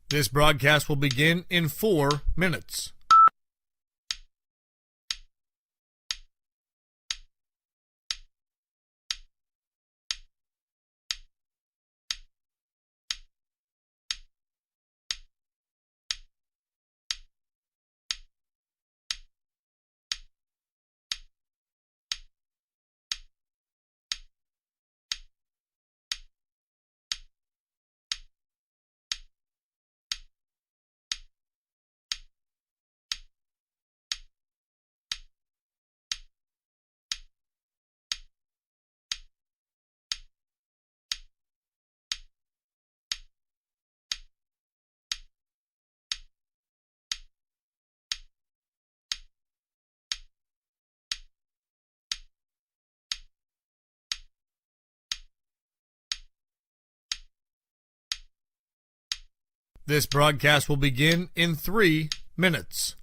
This broadcast will begin in 4 minutes. This broadcast will begin in 3 minutes.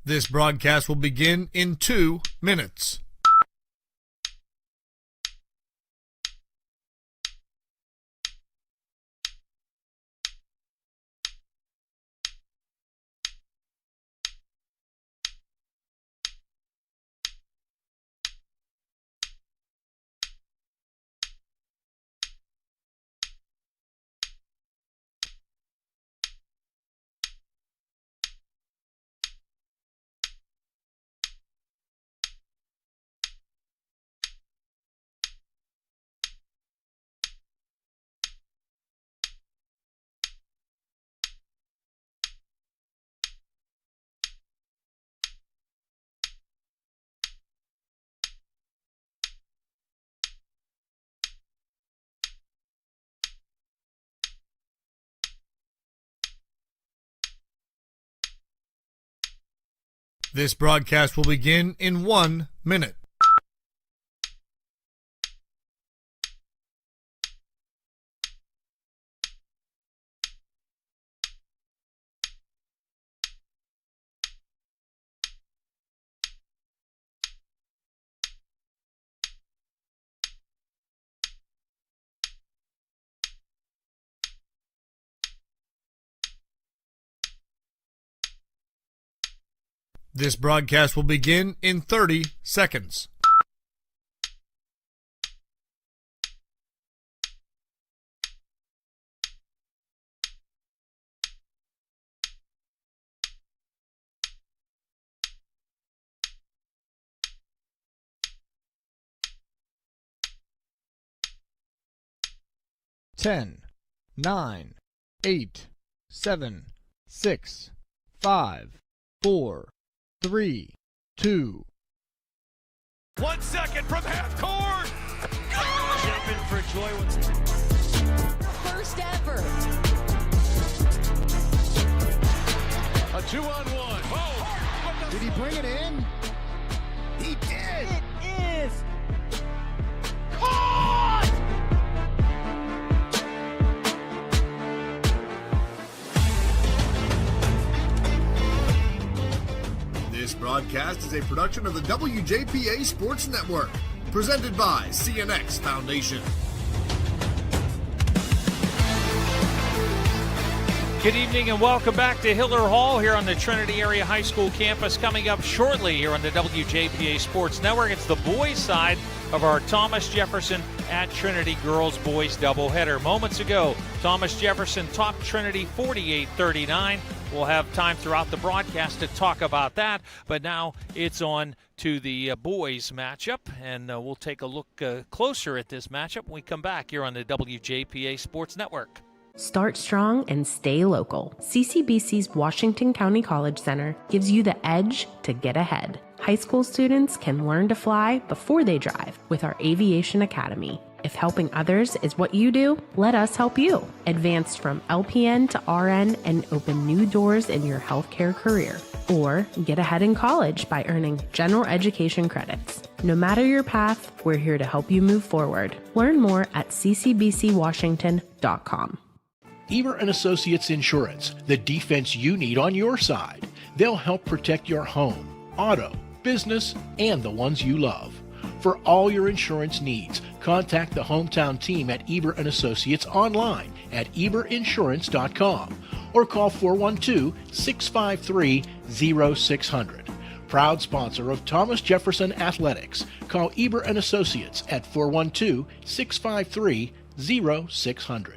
This broadcast will begin in 2 minutes. This broadcast will begin in 1 minute. This broadcast will begin in 30 seconds. Ten, 9, 8, 7, 6, 5, 4, 3, 2. 1 second from half court. Jumping for joy. First ever. A 2-on-1. Oh, Did he bring it in? He did. It is caught! This broadcast is a production of the WJPA Sports Network, presented by CNX Foundation. Good evening and welcome back to Hiller Hall here on the Trinity Area High School campus. Coming up shortly here on the WJPA Sports Network, it's the boys' side of our Thomas Jefferson at Trinity girls-boys doubleheader. Moments ago, Thomas Jefferson topped Trinity 48-39. We'll have time throughout the broadcast to talk about that, but now it's on to the boys matchup, and we'll take a look closer at this matchup when we come back here on the WJPA Sports Network. Start strong and stay local. CCBC's Washington County College Center gives you the edge to get ahead. High school students can learn to fly before they drive with our Aviation Academy. If helping others is what you do, let us help you. Advance from LPN to RN and open new doors in your healthcare career. Or get ahead in college by earning general education credits. No matter your path, we're here to help you move forward. Learn more at ccbcwashington.com. Eber & Associates Insurance, the defense you need on your side. They'll help protect your home, auto, business, and the ones you love. For all your insurance needs, contact the hometown team at Eber & Associates online at eberinsurance.com or call 412-653-0600. Proud sponsor of Thomas Jefferson Athletics. Call Eber & Associates at 412-653-0600.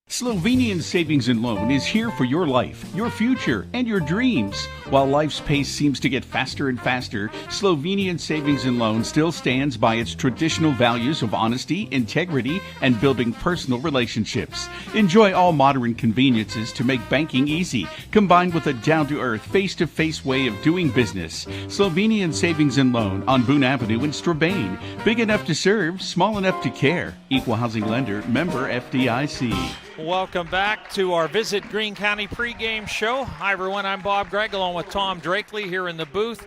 Slovenian Savings and Loan is here for your life, your future, and your dreams. While life's pace seems to get faster and faster, Slovenian Savings and Loan still stands by its traditional values of honesty, integrity, and building personal relationships. Enjoy all modern conveniences to make banking easy, combined with a down-to-earth, face-to-face way of doing business. Slovenian Savings and Loan on Boone Avenue in Strabane. Big enough to serve, small enough to care. Equal housing lender, member FDIC. Welcome back to our Visit Greene County pregame show. Hi, everyone. I'm Bob Gregg along with Tom Drakely here in the booth.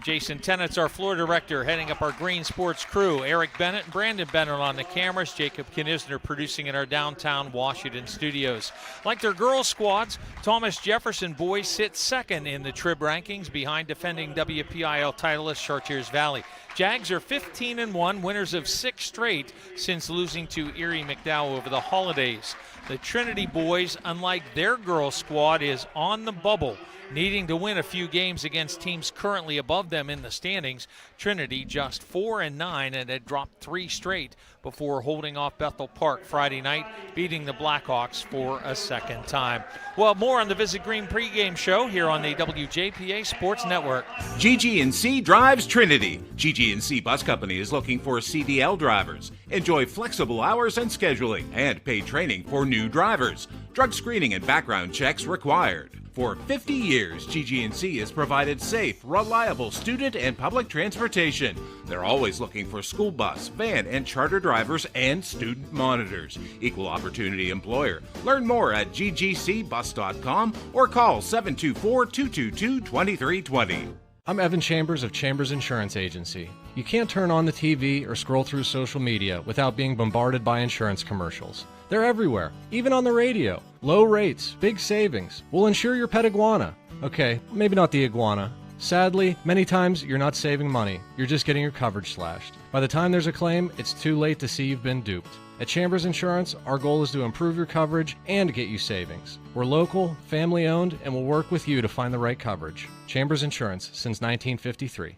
Jason Tennett's our floor director heading up our Green Sports crew. Eric Bennett and Brandon Bennett on the cameras. Jacob Knisner producing in our downtown Washington studios. Like their girls' squads, Thomas Jefferson boys sit second in the Trib rankings behind defending WPIL titleist Chartiers Valley. Jags are 15-1, winners of 6 straight since losing to Erie McDowell over the holidays. The Trinity boys, unlike their girls' squad, is on the bubble, needing to win a few games against teams currently above them in the standings. Trinity just 4-9 and had dropped 3 straight before holding off Bethel Park Friday night, beating the Blackhawks for a second time. Well, more on the Visit Greene pregame show here on the WJPA Sports Network. GG&C drives Trinity. GG&C Bus Company is looking for CDL drivers. Enjoy flexible hours and scheduling and paid training for new drivers. Drug screening and background checks required. For 50 years, GG&C has provided safe, reliable student and public transportation. They're always looking for school bus, van, and charter drivers and student monitors. Equal opportunity employer. Learn more at ggcbus.com or call 724-222-2320. I'm Evan Chambers of Chambers Insurance Agency. You can't turn on the TV or scroll through social media without being bombarded by insurance commercials. They're everywhere, even on the radio. Low rates, big savings. We'll insure your pet iguana. Okay, maybe not the iguana. Sadly, many times you're not saving money. You're just getting your coverage slashed. By the time there's a claim, it's too late to see you've been duped. At Chambers Insurance, our goal is to improve your coverage and get you savings. We're local, family-owned, and we'll work with you to find the right coverage. Chambers Insurance since 1953.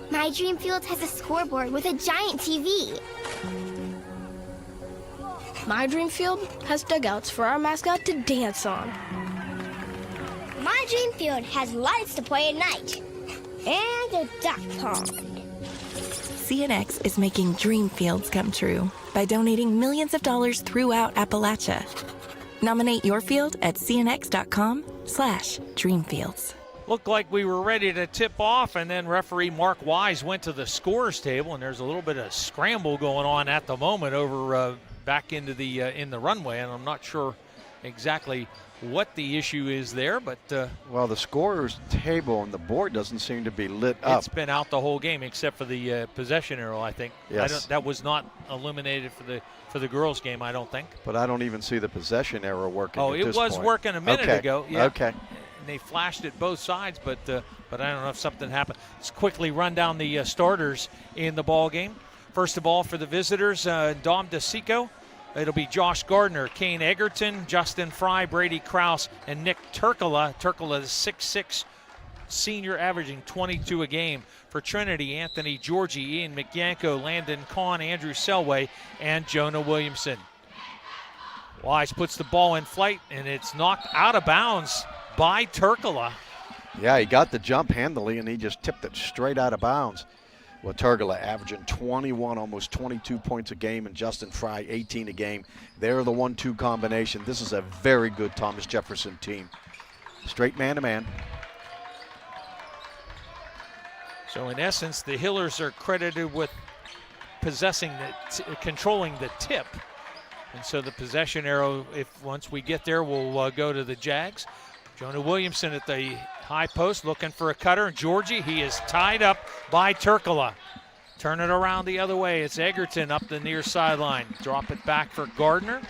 My dream field has a scoreboard with a giant TV. My dream field has dugouts for our mascot to dance on. My dream field has lights to play at night. And a duck pond. CNX is making dream fields come true by donating millions of dollars throughout Appalachia. Nominate your field at cnx.com/dreamfields. Looked like we were ready to tip off, and then referee Mark Wise went to the scorer's table, and there's a little bit of scramble going on at the moment over back into the in the runway, and I'm not sure exactly what the issue is there, but well, the scorer's table on the board doesn't seem to be lit up. It's been out the whole game except for the possession arrow, I think. Yes. That was not illuminated for the girls' game, I don't think. But I don't even see the possession arrow working. Oh, at it this was point. working a minute ago. Yeah. Okay. And they flashed it both sides, but I don't know if something happened. Let's quickly run down the starters in the ball game. First of all, for the visitors, Dom DeSico. It'll be Josh Gardner, Kane Egerton, Justin Fry, Brady Krause, and Nick Turkala. Turkala is 6'6", senior, averaging 22 a game. For Trinity, Anthony Georgie, Ian McYanko, Landon Kahn, Andrew Selway, and Jonah Williamson. Wise puts the ball in flight, and it's knocked out of bounds by Turkala. Yeah, he got the jump handily, and he just tipped it straight out of bounds. Well, Turkala averaging 21, almost 22 points a game, and Justin Fry 18 a game. They're the 1-2 combination. This is a very good Thomas Jefferson team. Straight man-to-man. So in essence, the Hillers are credited with controlling the tip. And so the possession arrow, if once we get there, will go to the Jags. Jonah Williamson at the high post looking for a cutter. And Georgie, he is tied up by Turkala. Turn it around the other way. It's Egerton up the near sideline. Drop it back for Gardner.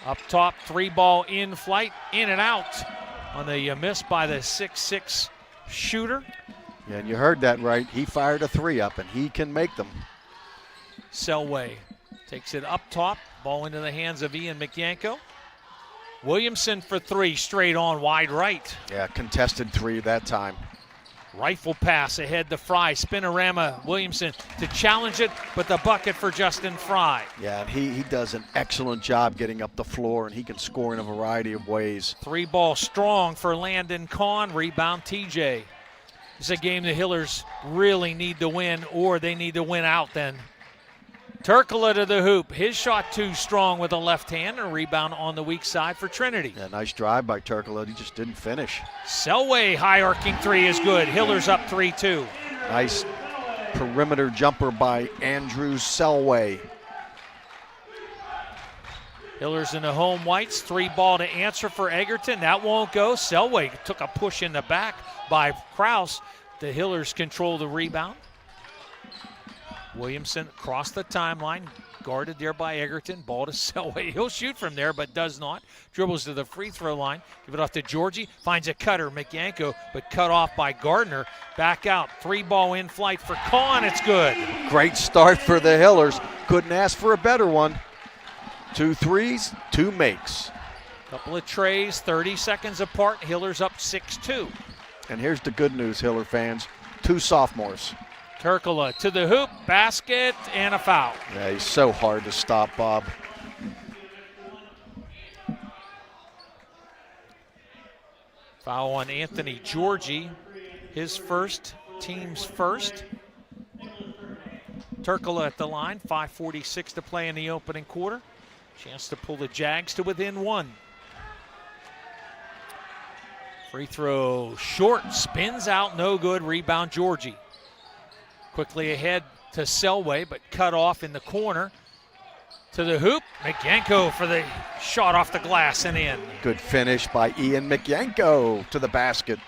Up top, 3-ball in flight, in and out on the miss by the 6'6" shooter. Yeah, and you heard that right. He fired a 3 up, and he can make them. Selway takes it up top. Ball into the hands of Ian McYanko. Williamson for 3, straight on, wide right. Yeah, contested 3 that time. Rifle pass ahead to Fry. Spinorama, Williamson to challenge it, but the bucket for Justin Fry. Yeah, and he does an excellent job getting up the floor, and he can score in a variety of ways. 3-ball strong for Landon Kahn. Rebound TJ. This is a game the Hillers really need to win, or they need to win out then. Turkala to the hoop. His shot too strong with a left hand. A rebound on the weak side for Trinity. Yeah, nice drive by Turkala. He just didn't finish. Selway, high arcing 3 is good. Hillers up 3-2. Nice perimeter jumper by Andrew Selway. Hillers in the home whites. 3-ball to answer for Egerton. That won't go. Selway took a push in the back by Krause. The Hillers control the rebound. Williamson across the timeline, guarded there by Egerton. Ball to Selway. He'll shoot from there, but does not. Dribbles to the free throw line. Give it off to Georgie. Finds a cutter, McYanko, but cut off by Gardner. Back out. 3-ball in flight for Kahn. It's good. Great start for the Hillers. Couldn't ask for a better one. 2 threes, 2 makes. Couple of trays, 30 seconds apart. Hillers up 6-2. And here's the good news, Hiller fans. 2 sophomores. Turkala to the hoop, basket, and a foul. Yeah, he's so hard to stop, Bob. Foul on Anthony Georgie, his first, team's first. Turkala at the line, 5:46 to play in the opening quarter. Chance to pull the Jags to within 1. Free throw short, spins out, no good. Rebound Georgie. Quickly ahead to Selway, but cut off in the corner. To the hoop, McYanko for the shot off the glass and in. Good finish by Ian McYanko to the basket.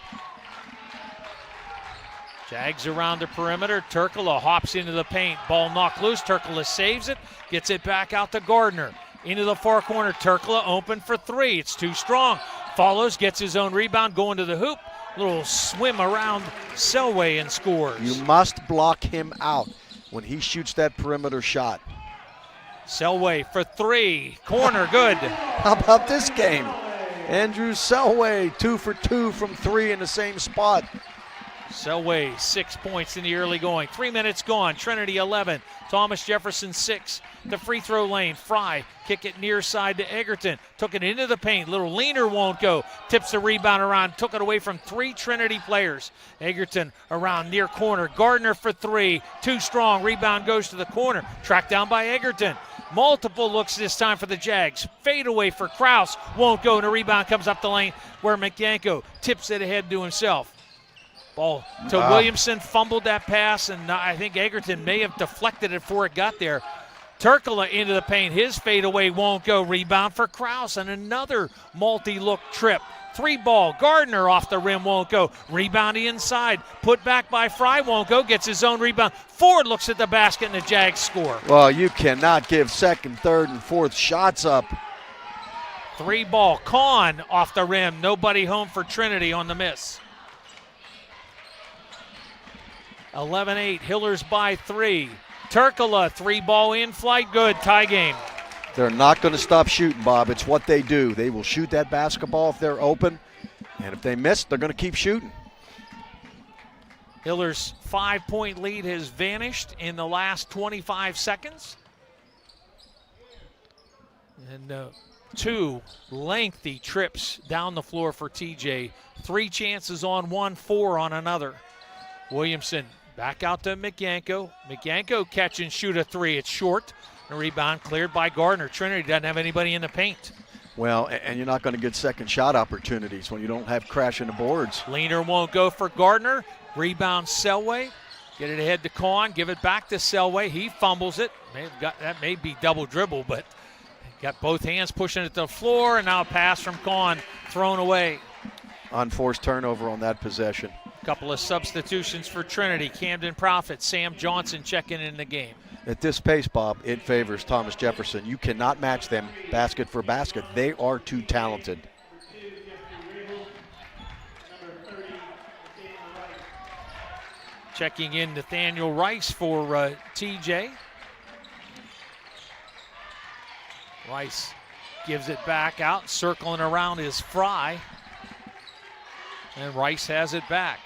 Jags around the perimeter. Turkala hops into the paint. Ball knocked loose. Turkala saves it. Gets it back out to Gardner. Into the far corner. Turkala open for 3. It's too strong. Follows, gets his own rebound, going to the hoop. Little swim around Selway and scores. You must block him out when he shoots that perimeter shot. Selway for 3. Corner, good. How about this game? Andrew Selway, 2 for 2 from 3 in the same spot. Selway, 6 points in the early going. 3 minutes gone. Trinity 11. Thomas Jefferson 6. The free throw lane. Fry kick it near side to Egerton. Took it into the paint. Little leaner won't go. Tips the rebound around. Took it away from 3 Trinity players. Egerton around near corner. Gardner for 3. Too strong. Rebound goes to the corner. Tracked down by Egerton. Multiple looks this time for the Jags. Fade away for Krause. Won't go. And a rebound comes up the lane where McYanko tips it ahead to himself. Ball to Williamson, fumbled that pass, and I think Egerton may have deflected it before it got there. Turkala into the paint. His fadeaway won't go. Rebound for Krause, and another multi-look trip. 3-ball. Gardner off the rim, won't go. Rebound inside. Put back by Fry, won't go. Gets his own rebound. Ford looks at the basket, and the Jags score. Well, you cannot give second, third, and fourth shots up. 3-ball. Kahn off the rim. Nobody home for Trinity on the miss. 11-8, Hillers by 3. Turkala, 3-ball in flight, good, tie game. They're not going to stop shooting, Bob. It's what they do. They will shoot that basketball if they're open, and if they miss, they're going to keep shooting. Hillers' 5-point lead has vanished in the last 25 seconds. And 2 lengthy trips down the floor for TJ. 3 chances on one, 4 on another. Williamson back out to McYanko. McYanko catch and shoot a 3. It's short. A rebound cleared by Gardner. Trinity doesn't have anybody in the paint. Well, and you're not going to get second shot opportunities when you don't have crashing the boards. Leaner won't go for Gardner. Rebound Selway. Get it ahead to Kahn. Give it back to Selway. He fumbles it. That may be double dribble, but got both hands pushing it to the floor, and now a pass from Kahn thrown away. Unforced turnover on that possession. Couple of substitutions for Trinity. Camden Prophet, Sam Johnson checking in the game. At this pace, Bob, it favors Thomas Jefferson. You cannot match them basket for basket. They are too talented. Checking in Nathaniel Rice for TJ. Rice gives it back out. Circling around is Fry. And Rice has it back.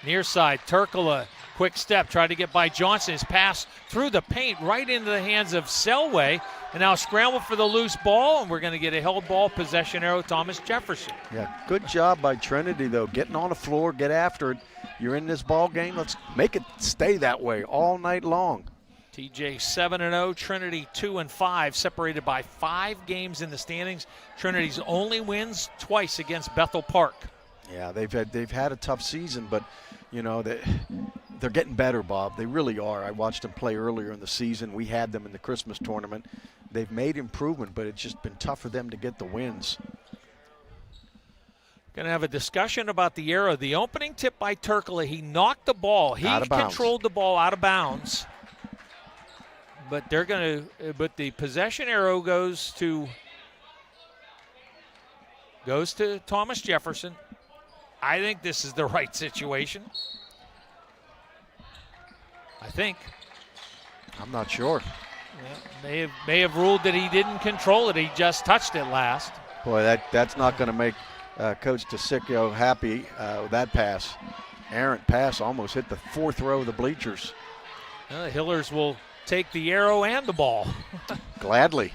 Near side, Turkala, quick step, tried to get by Johnson. His pass through the paint right into the hands of Selway. And now scramble for the loose ball, and we're going to get a held ball possession arrow, Thomas Jefferson. Yeah, good job by Trinity, though. Getting on the floor, get after it. You're in this ball game. Let's make it stay that way all night long. TJ 7-0, Trinity 2-5, separated by 5 games in the standings. Trinity's only wins twice against Bethel Park. Yeah, they've had a tough season, but you know they're getting better, Bob. They really are. I watched them play earlier in the season. We had them in the Christmas tournament. They've made improvement, but it's just been tough for them to get the wins. Going to have a discussion about the arrow. The opening tip by Turkala, he knocked the ball. He controlled the ball out of bounds. But the possession arrow goes to Thomas Jefferson. I think this is the right situation. I think. I'm not sure. Yeah, may have ruled that he didn't control it. He just touched it last. Boy, that's not going to make Coach DeSicchio happy with that pass. Errant pass almost hit the 4th row of the bleachers. The Hillers will take the arrow and the ball. Gladly.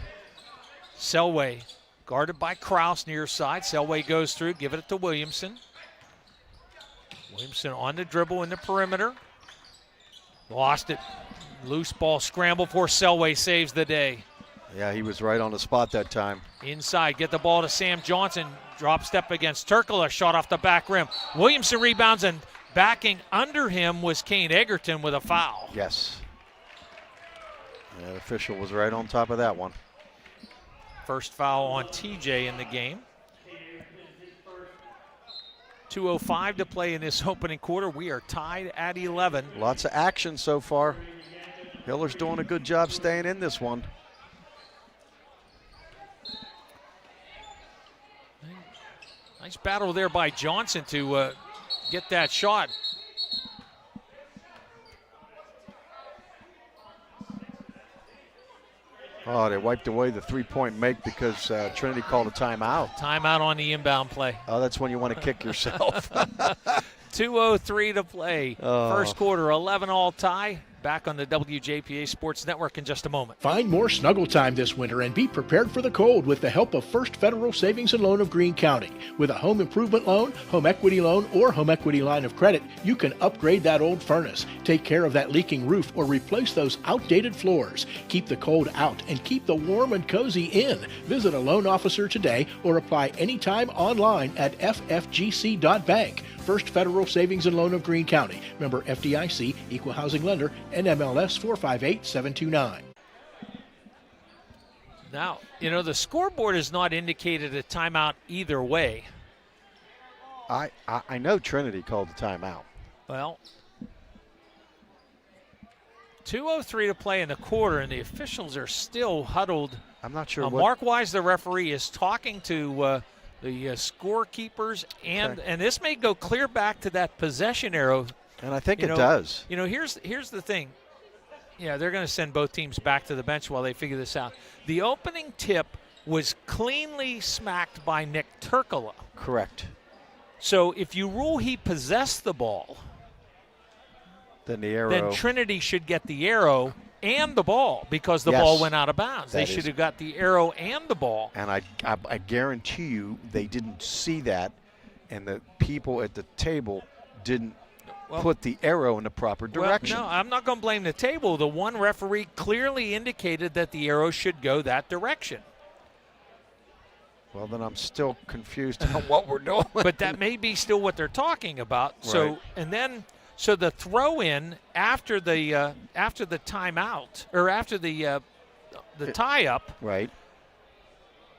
Selway guarded by Kraus near side. Selway goes through, give it to Williamson. Williamson on the dribble in the perimeter. Lost it. Loose ball scramble for Selway, saves the day. Yeah, he was right on the spot that time. Inside, get the ball to Sam Johnson. Drop step against Turkala, shot off the back rim. Williamson rebounds, and backing under him was Kane Egerton with a foul. Yes. Yeah, the official was right on top of that one. First foul on TJ in the game. 2:05 to play in this opening quarter. We are tied at 11. Lots of action so far. Hiller's doing a good job staying in this one. Nice battle there by Johnson to get that shot. Oh, they wiped away the three-point make because Trinity called a timeout. Timeout on the inbound play. Oh, that's when you want to kick yourself. 2:03 to play. First quarter, 11 all tie. Back on the WJPA Sports Network in just a moment. Find more snuggle time this winter and be prepared for the cold with the help of First Federal Savings and Loan of Greene County. With a home improvement loan, home equity loan, or home equity line of credit, you can upgrade that old furnace, take care of that leaking roof, or replace those outdated floors. Keep the cold out and keep the warm and cozy in. Visit a loan officer today or apply anytime online at ffgc.bank. First Federal Savings and Loan of Greene County. Member FDIC, Equal Housing Lender, NMLS 458729. Now, the scoreboard has not indicated a timeout either way. I know Trinity called the timeout. Well, 2:03 to play in the quarter, and the officials are still huddled. I'm not sure. Mark Wise, the referee, is talking to the scorekeepers, and this may go clear back to that possession arrow. And I think it does. Here's the thing. Yeah, they're going to send both teams back to the bench while they figure this out. The opening tip was cleanly smacked by Nick Turkala. Correct. So if you rule he possessed the ball, then the arrow. then Trinity should get the arrow and the ball because the ball went out of bounds. They should have got the arrow and the ball. And I guarantee you they didn't see that, and the people at the table didn't put the arrow in the proper direction. Well, no, I'm not going to blame the table. The one referee clearly indicated that the arrow should go that direction. Well, then I'm still confused on what we're doing. But that may be still what they're talking about. Right. So the throw in after the timeout or after the tie up. Right.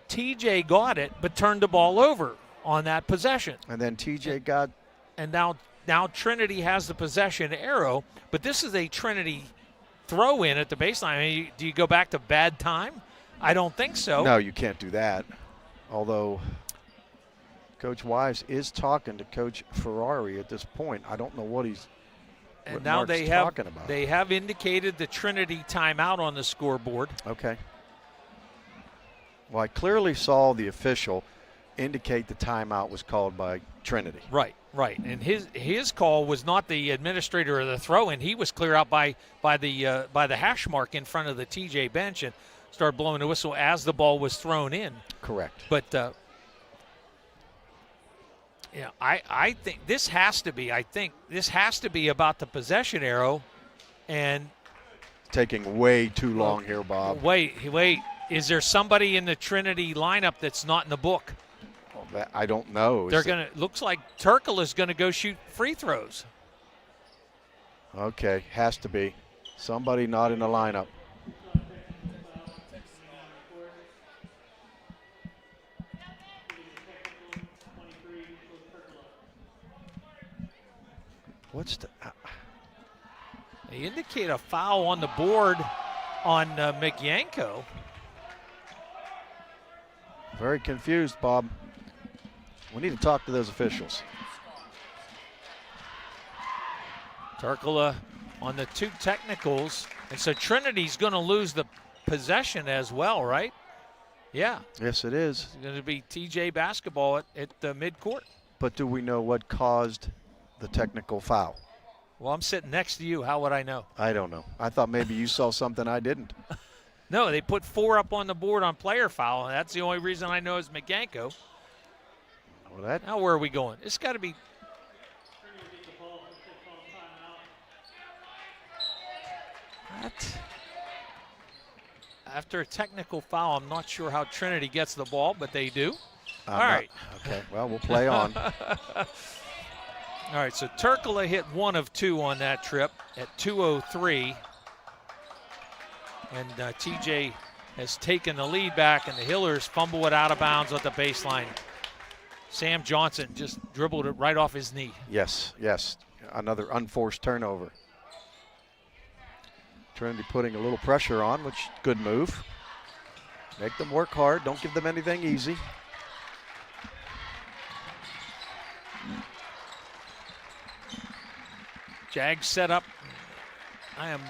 TJ got it, but turned the ball over on that possession. And then TJ got. And now Trinity has the possession arrow, but this is a Trinity throw in at the baseline. I mean, do you go back to bad time? I don't think so. No, you can't do that. Although Coach Wise is talking to Coach Ferrari at this point. I don't know what and now Mark's talking about. They have indicated the Trinity timeout on the scoreboard. Okay. Well, I clearly saw the official indicate the timeout was called by Trinity. Right. And his call was not the administrator of the throw-in. He was clear out by the hash mark in front of the TJ bench and started blowing the whistle as the ball was thrown in. Correct. But I think this has to be about the possession arrow, and taking way too long here, Bob. Wait. Is there somebody in the Trinity lineup that's not in the book? I don't know. Looks like Turkle is going to go shoot free throws. Okay, has to be. Somebody not in the lineup. They indicate a foul on the board on McYanko. Very confused, Bob. We need to talk to those officials. Turkle on the two technicals. And so Trinity's going to lose the possession as well, right? Yeah. Yes, it is. It's going to be TJ basketball at the midcourt. But do we know what caused the technical foul? Well, I'm sitting next to you. How would I know? I don't know. I thought maybe you saw something I didn't. No, they put 4 up on the board on player foul, and that's the only reason I know is McYanko. Well, now where are we going? It's got to be. What? After a technical foul, I'm not sure how Trinity gets the ball, but they do. All right. Okay, well, we'll play on. All right, so Turkle hit 1 of 2 on that trip at 2:03. And TJ has taken the lead back, and the Hillers fumble it out of bounds at the baseline. Sam Johnson just dribbled it right off his knee. Yes. Another unforced turnover. Trinity putting a little pressure on, which good move. Make them work hard. Don't give them anything easy. Jags set up. I am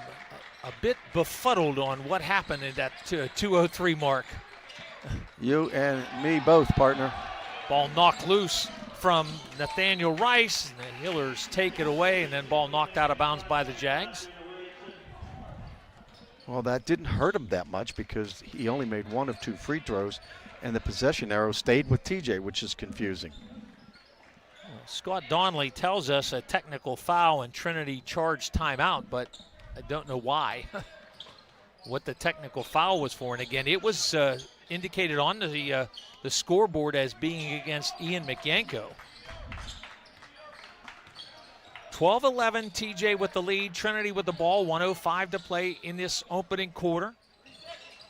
a bit befuddled on what happened in that 2:03 mark. You and me both, partner. Ball knocked loose from Nathaniel Rice. And the Hillers take it away, and then ball knocked out of bounds by the Jags. Well, that didn't hurt him that much because he only made 1 of 2 free throws, and the possession arrow stayed with TJ, which is confusing. Scott Donnelly tells us a technical foul and Trinity charged timeout, but I don't know why, what the technical foul was for. And again, it was indicated on the scoreboard as being against Ian McYanko. 12-11, TJ with the lead, Trinity with the ball, 1:05 to play in this opening quarter.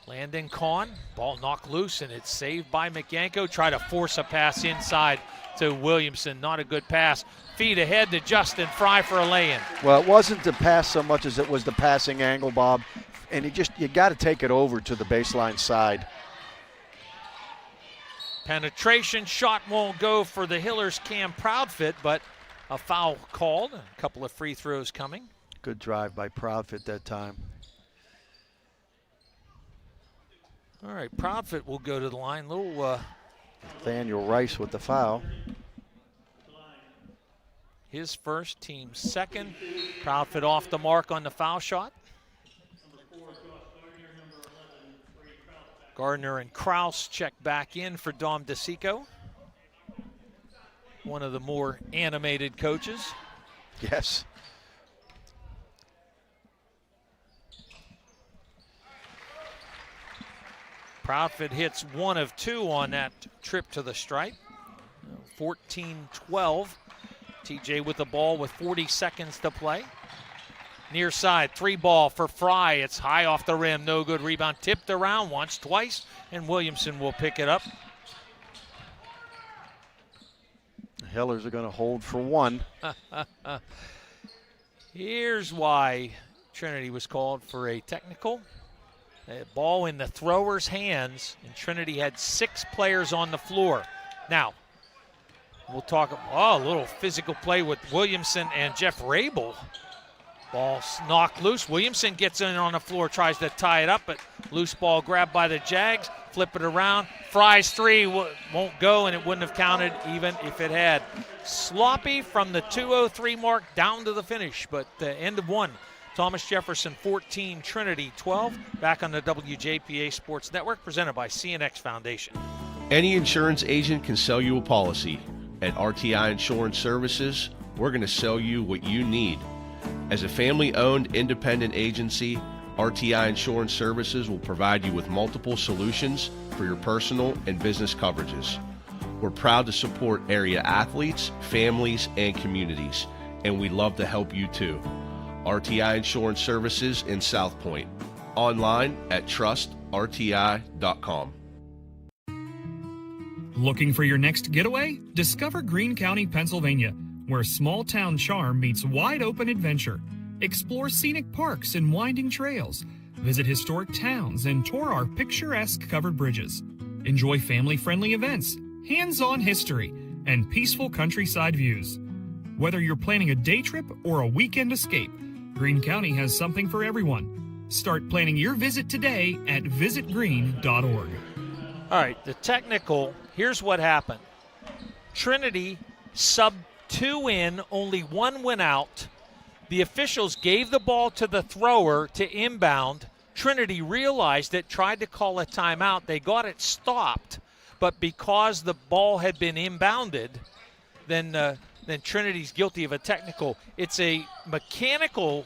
Landon Kahn, ball knocked loose, and it's saved by McYanko. Try to force a pass inside to Williamson, not a good pass. Feed ahead to Justin Fry for a lay-in. Well, it wasn't the pass so much as it was the passing angle, Bob. And you got to take it over to the baseline side. Penetration shot won't go for the Hillers' Cam Proudfit, but a foul called. A couple of free throws coming. Good drive by Proudfit that time. All right, Proudfit will go to the line. Nathaniel Rice with the foul. His first, team second. Proudfit off the mark on the foul shot. Gardner and Kraus check back in for Dom DeSico, one of the more animated coaches. Yes. Proudfoot hits 1 of 2 on that trip to the stripe. 14-12. TJ with the ball with 40 seconds to play. Near side, 3-ball for Fry. It's high off the rim, no good. Rebound tipped around once, twice, and Williamson will pick it up. The Hillers are going to hold for 1. Here's why Trinity was called for a technical. A ball in the thrower's hands, and Trinity had 6 players on the floor. Now, we'll talk, a little physical play with Williamson and Jeff Rabel. Ball knocked loose. Williamson gets in on the floor, tries to tie it up, but loose ball grabbed by the Jags. Flip it around. Fry's 3 won't go, and it wouldn't have counted even if it had. Sloppy from the 2:03 mark down to the finish, but the end of 1. Thomas Jefferson 14, Trinity 12. Back on the WJPA Sports Network, presented by CNX Foundation. Any insurance agent can sell you a policy. At RTI Insurance Services, we're going to sell you what you need. As a family-owned independent agency, RTI Insurance Services will provide you with multiple solutions for your personal and business coverages. We're proud to support area athletes, families, and communities, and we'd love to help you too. RTI Insurance Services in South Point. Online at trustrti.com. Looking for your next getaway? Discover Greene County, Pennsylvania, where small-town charm meets wide-open adventure. Explore scenic parks and winding trails. Visit historic towns and tour our picturesque covered bridges. Enjoy family-friendly events, hands-on history, and peaceful countryside views. Whether you're planning a day trip or a weekend escape, Greene County has something for everyone. Start planning your visit today at visitgreene.org. All right, the technical, here's what happened. Trinity subbed 2 in, only 1 went out. The officials gave the ball to the thrower to inbound. Trinity realized it, tried to call a timeout. They got it stopped, but because the ball had been inbounded, then Trinity's guilty of a technical. It's a mechanics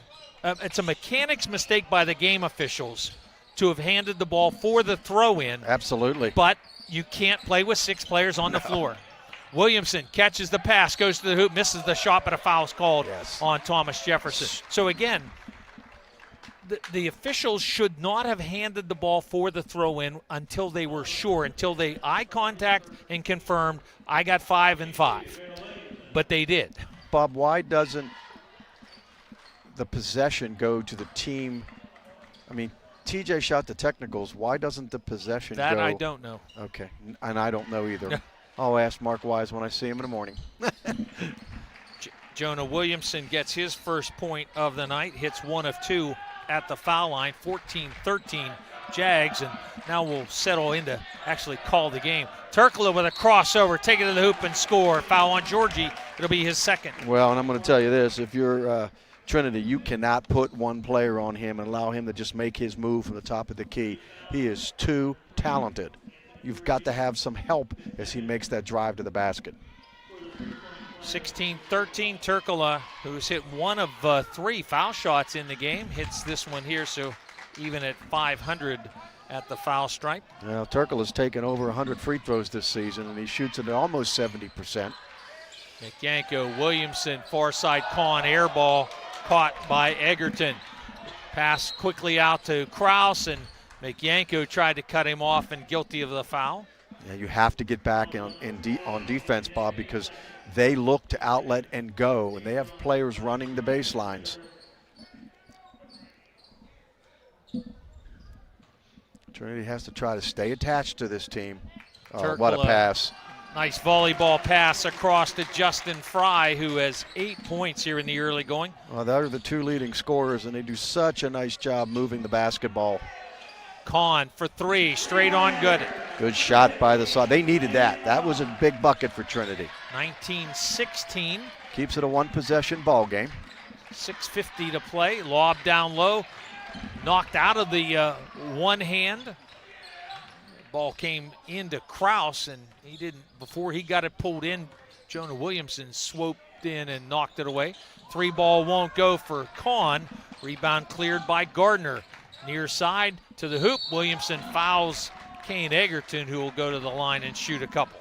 mistake by the game officials to have handed the ball for the throw-in. Absolutely. But you can't play with 6 players on the floor. Williamson catches the pass, goes to the hoop, misses the shot, but a foul's called on Thomas Jefferson. So again, the officials should not have handed the ball for the throw-in until they were sure, until they eye contact and confirmed, I got 5 and 5. But they did. Bob, why doesn't the possession go to the team? I mean, TJ shot the technicals. Why doesn't the possession go? That I don't know. Okay, and I don't know either. I'll ask Mark Wise when I see him in the morning. Jonah Williamson gets his first point of the night, hits 1 of 2 at the foul line, 14-13 Jags, and now we'll settle in to actually call the game. Turkla with a crossover, take it to the hoop and score. Foul on Georgie. It'll be his second. Well, and I'm going to tell you this. If you're Trinity, you cannot put one player on him and allow him to just make his move from the top of the key. He is too talented. You've got to have some help as he makes that drive to the basket. 16-13, Turkla, who's hit 1 of 3 foul shots in the game, hits this one here, so even at 500 at the foul stripe. Well, Turkle has taken over 100 free throws this season, and he shoots it at almost 70%. McYanko, Williamson, far side con, air ball caught by Egerton. Pass quickly out to Kraus, and McYanko tried to cut him off and guilty of the foul. Yeah, you have to get back on defense, Bob, because they look to outlet and go, and they have players running the baselines. Trinity has to try to stay attached to this team. Oh, what a pass. Nice volleyball pass across to Justin Fry, who has 8 points here in the early going. Well, they're the 2 leading scorers, and they do such a nice job moving the basketball. Kahn for 3, straight on good. Good shot by the side. They needed that. That was a big bucket for Trinity. 19-16. Keeps it a 1-possession ball game. 6:50 to play. Lob down low. Knocked out of the one hand. Ball came into Kraus, and he didn't, before he got it pulled in, Jonah Williamson swooped in and knocked it away. 3 ball won't go for Kahn. Rebound cleared by Gardner. Near side to the hoop. Williamson fouls Kane Egerton, who will go to the line and shoot a couple.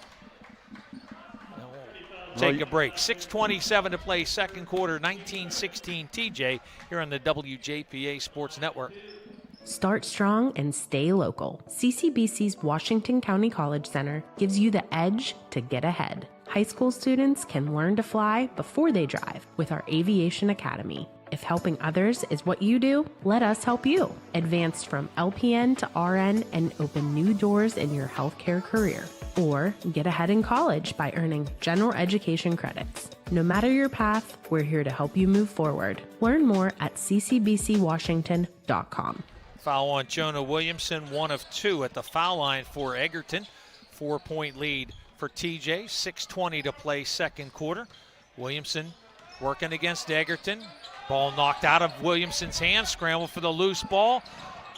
Take a break. 6:27 to play, second quarter, 19-16 TJ here on the WJPA Sports Network. Start strong and stay local. CCBC's Washington County College Center gives you the edge to get ahead. High school students can learn to fly before they drive with our Aviation Academy. If helping others is what you do, let us help you. Advance from LPN to RN and open new doors in your healthcare career. Or get ahead in college by earning general education credits. No matter your path, we're here to help you move forward. Learn more at ccbcwashington.com. Foul on Jonah Williamson, 1 of 2 at the foul line for Egerton. 4-point lead for TJ, 6:20 to play second quarter. Williamson working against Egerton. Ball knocked out of Williamson's hand, scramble for the loose ball.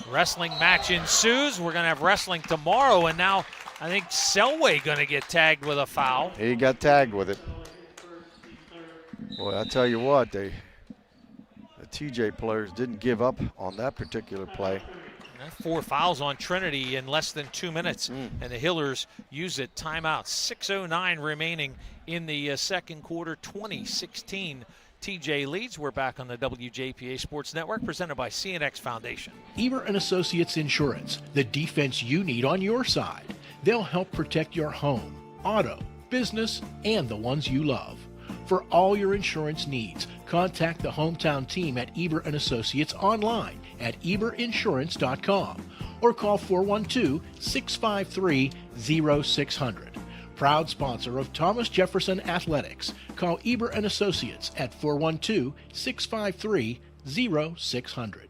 Wrestling match ensues. We're going to have wrestling tomorrow, and now I think Selway going to get tagged with a foul. He got tagged with it. Boy, I tell you what, the TJ players didn't give up on that particular play. 4 fouls on Trinity in less than 2 minutes, and the Hillers use it. Timeout. 6:09 remaining in the second quarter. 20-16 TJ leads. We're back on the WJPA Sports Network, presented by CNX Foundation. Eber and Associates Insurance, the defense you need on your side. They'll help protect your home, auto, business, and the ones you love. For all your insurance needs, contact the hometown team at Eber and Associates online at eberinsurance.com or call 412-653-0600. Proud sponsor of Thomas Jefferson Athletics. Call Eber and Associates at 412-653-0600.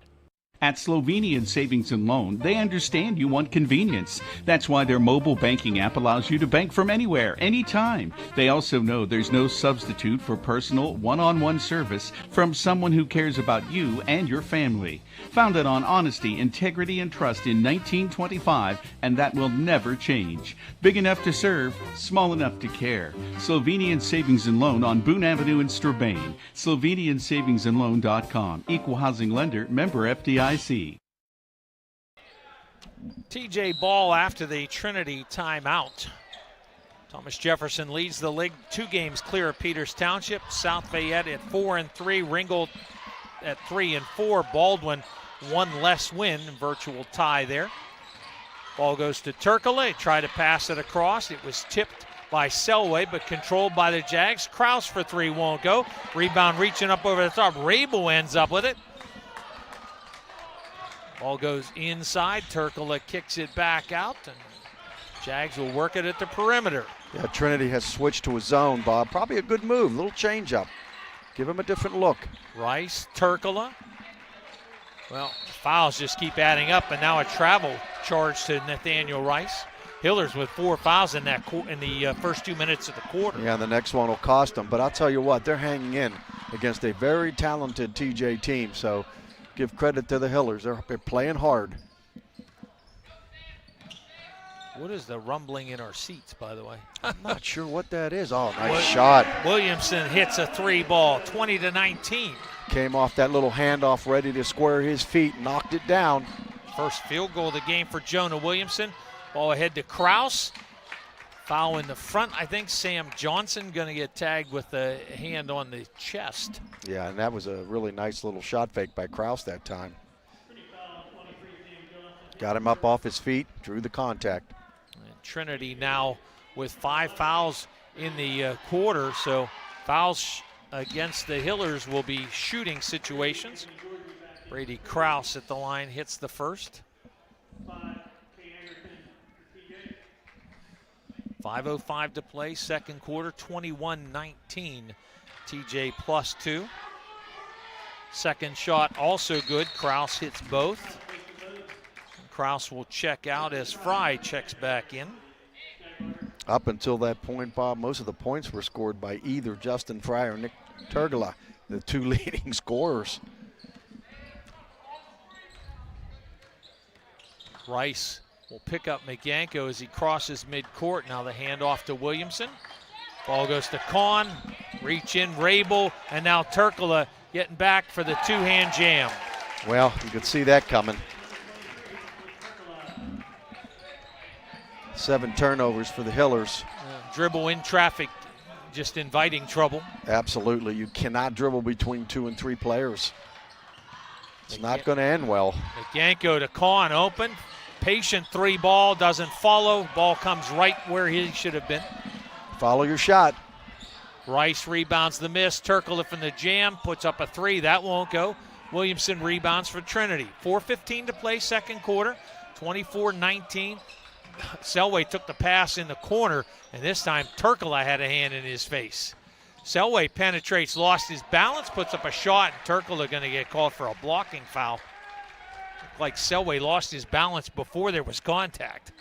At Slovenian Savings and Loan, they understand you want convenience. That's why their mobile banking app allows you to bank from anywhere, anytime. They also know there's no substitute for personal, one-on-one service from someone who cares about you and your family. Founded on honesty, integrity, and trust in 1925, and that will never change. Big enough to serve, small enough to care. Slovenian Savings and Loan on Boone Avenue in Strabane. SlovenianSavingsandLoan.com. Equal housing lender, member FDIC. TJ ball after the Trinity timeout. Thomas Jefferson leads the league 2 games clear of Peters Township. South Fayette at 4-3, Ringgold at 3-4. Baldwin 1 less win, virtual tie there. Ball goes to Turkle. Try to pass it across. It was tipped by Selway, but controlled by the Jags. Kraus for 3 won't go. Rebound reaching up over the top. Rabel ends up with it. Ball goes inside. Turkle kicks it back out, and Jags will work it at the perimeter. Yeah, Trinity has switched to a zone, Bob. Probably a good move, a little change up. Give him a different look. Rice, Turkle. Well, fouls just keep adding up, and now a travel charge to Nathaniel Rice. Hillers with 4 fouls in the first 2 minutes of the quarter. Yeah, the next one will cost them. But I'll tell you what, they're hanging in against a very talented TJ team. So give credit to the Hillers. They're playing hard. What is the rumbling in our seats, by the way? I'm not sure what that is. Oh, nice shot. Williamson hits a 3 ball, 20-19. Came off that little handoff, ready to square his feet, knocked it down. First field goal of the game for Jonah Williamson. Ball ahead to Kraus. Foul in the front. I think Sam Johnson going to get tagged with a hand on the chest. Yeah, and that was a really nice little shot fake by Kraus that time. Got him up off his feet, drew the contact. And Trinity now with 5 fouls in the quarter, so fouls against the Hillers will be shooting situations. Brady Kraus at the line hits the first. 5:05 to play, second quarter, 21-19. TJ +2. Second shot also good. Kraus hits both. Kraus will check out as Fry checks back in. Up until that point, Bob, most of the points were scored by either Justin Fry or Nick Turgala, the 2 leading scorers. Rice will pick up McYanko as he crosses midcourt. Now the handoff to Williamson. Ball goes to Kahn. Reach in, Rabel, and now Turkula getting back for the two-hand jam. Well, you could see that coming. 7 turnovers for the Hillers. Dribble in traffic, just inviting trouble. Absolutely. You cannot dribble between 2 and 3 players. It's not going to end well. McYanko to Kahn, open. Patient 3-ball, doesn't follow. Ball comes right where he should have been. Follow your shot. Rice rebounds the miss. Turkle from the jam, puts up a 3. That won't go. Williamson rebounds for Trinity. 4:15 to play, second quarter. 24-19. Selway took the pass in the corner, and this time Turkle had a hand in his face. Selway penetrates, lost his balance, puts up a shot, and Turkle going to get called for a blocking foul. Looked like Selway lost his balance before there was contact.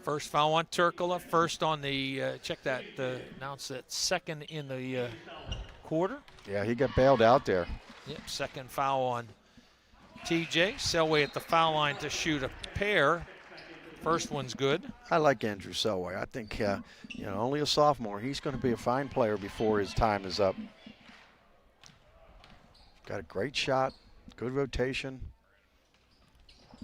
First foul on Turkle, first on the, check that, announced that second in the quarter. Yeah, he got bailed out there. Yep, second foul on TJ. Selway at the foul line to shoot a pair. First one's good. I like Andrew Selway. I think, only a sophomore. He's going to be a fine player before his time is up. Got a great shot, good rotation.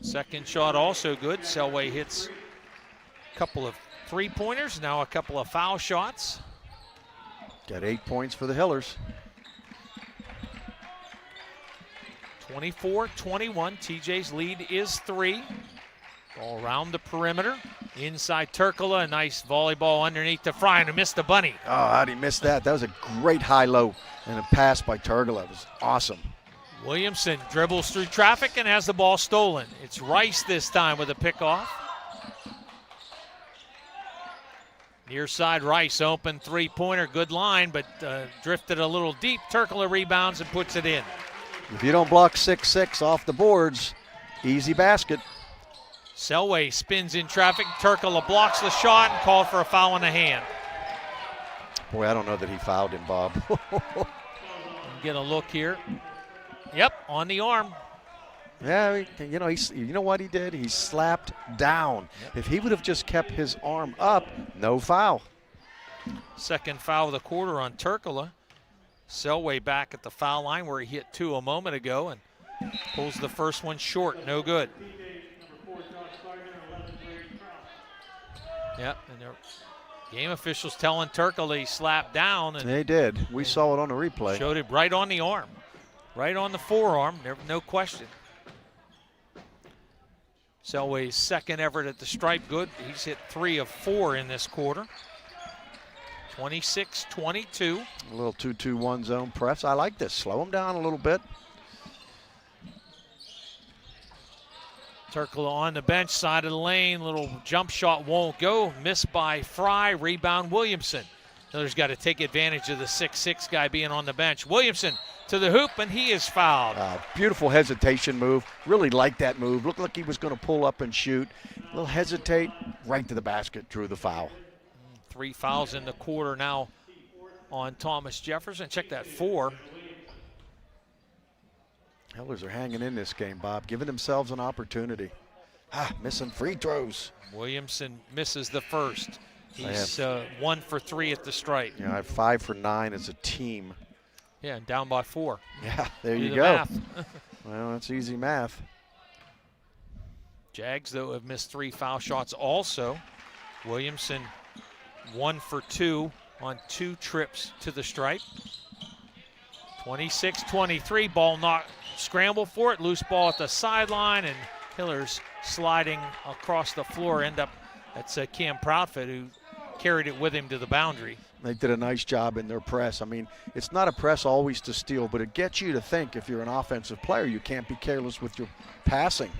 Second shot also good. Selway hits a couple of three-pointers, now a couple of foul shots. Got 8 points for the Hillers. 24-21, TJ's lead is 3. Ball around the perimeter. Inside Turkle, a nice volleyball underneath to Fry, and missed the bunny. Oh, how'd he miss that? That was a great high-low and a pass by Turkle. It was awesome. Williamson dribbles through traffic and has the ball stolen. It's Rice this time with a pickoff. Near side, Rice open three-pointer, good line, but drifted a little deep. Turkle rebounds and puts it in. If you don't block 6-6 off the boards, easy basket. Selway spins in traffic. Turkle blocks the shot and called for a foul in the hand. Boy, I don't know that he fouled him, Bob. Get a look here. Yep, on the arm. Yeah, you know what he did? He slapped down. Yep. If he would have just kept his arm up, no foul. Second foul of the quarter on Turkle. Selway back at the foul line where he hit 2 a moment ago and pulls the first one short. No good. Yep, and their game officials telling Turkle he slapped down. And they did. We saw it on the replay. Showed it right on the arm. Right on the forearm, no question. Selway's second effort at the stripe, good. He's hit 3 of 4 in this quarter. 26-22. A little 2-2-1 zone press. I like this. Slow him down a little bit. Turkle on the bench, side of the lane. Little jump shot won't go. Missed by Fry. Rebound Williamson. Miller's got to take advantage of the 6'6 guy being on the bench. Williamson to the hoop, and he is fouled. Beautiful hesitation move. Really liked that move. Looked like he was going to pull up and shoot. A little hesitate, right to the basket, drew the foul. 3 fouls in the quarter now on Thomas Jefferson. Check that, 4. Hillers are hanging in this game, Bob, giving themselves an opportunity. Missing free throws. Williamson misses the first. He's 1 for 3 at the stripe. I have 5 for 9 as a team. Yeah, and down by 4. Yeah, there you the go. Math. Well, that's easy math. Jags, though, have missed 3 foul shots also. Williamson 1 for 2 on 2 trips to the stripe. 26-23, ball knocked, scramble for it, loose ball at the sideline, and Hillers sliding across the floor. That's Cam Proudfoot who carried it with him to the boundary. They did a nice job in their press. I mean, it's not a press always to steal, but it gets you to think if you're an offensive player, you can't be careless with your passing.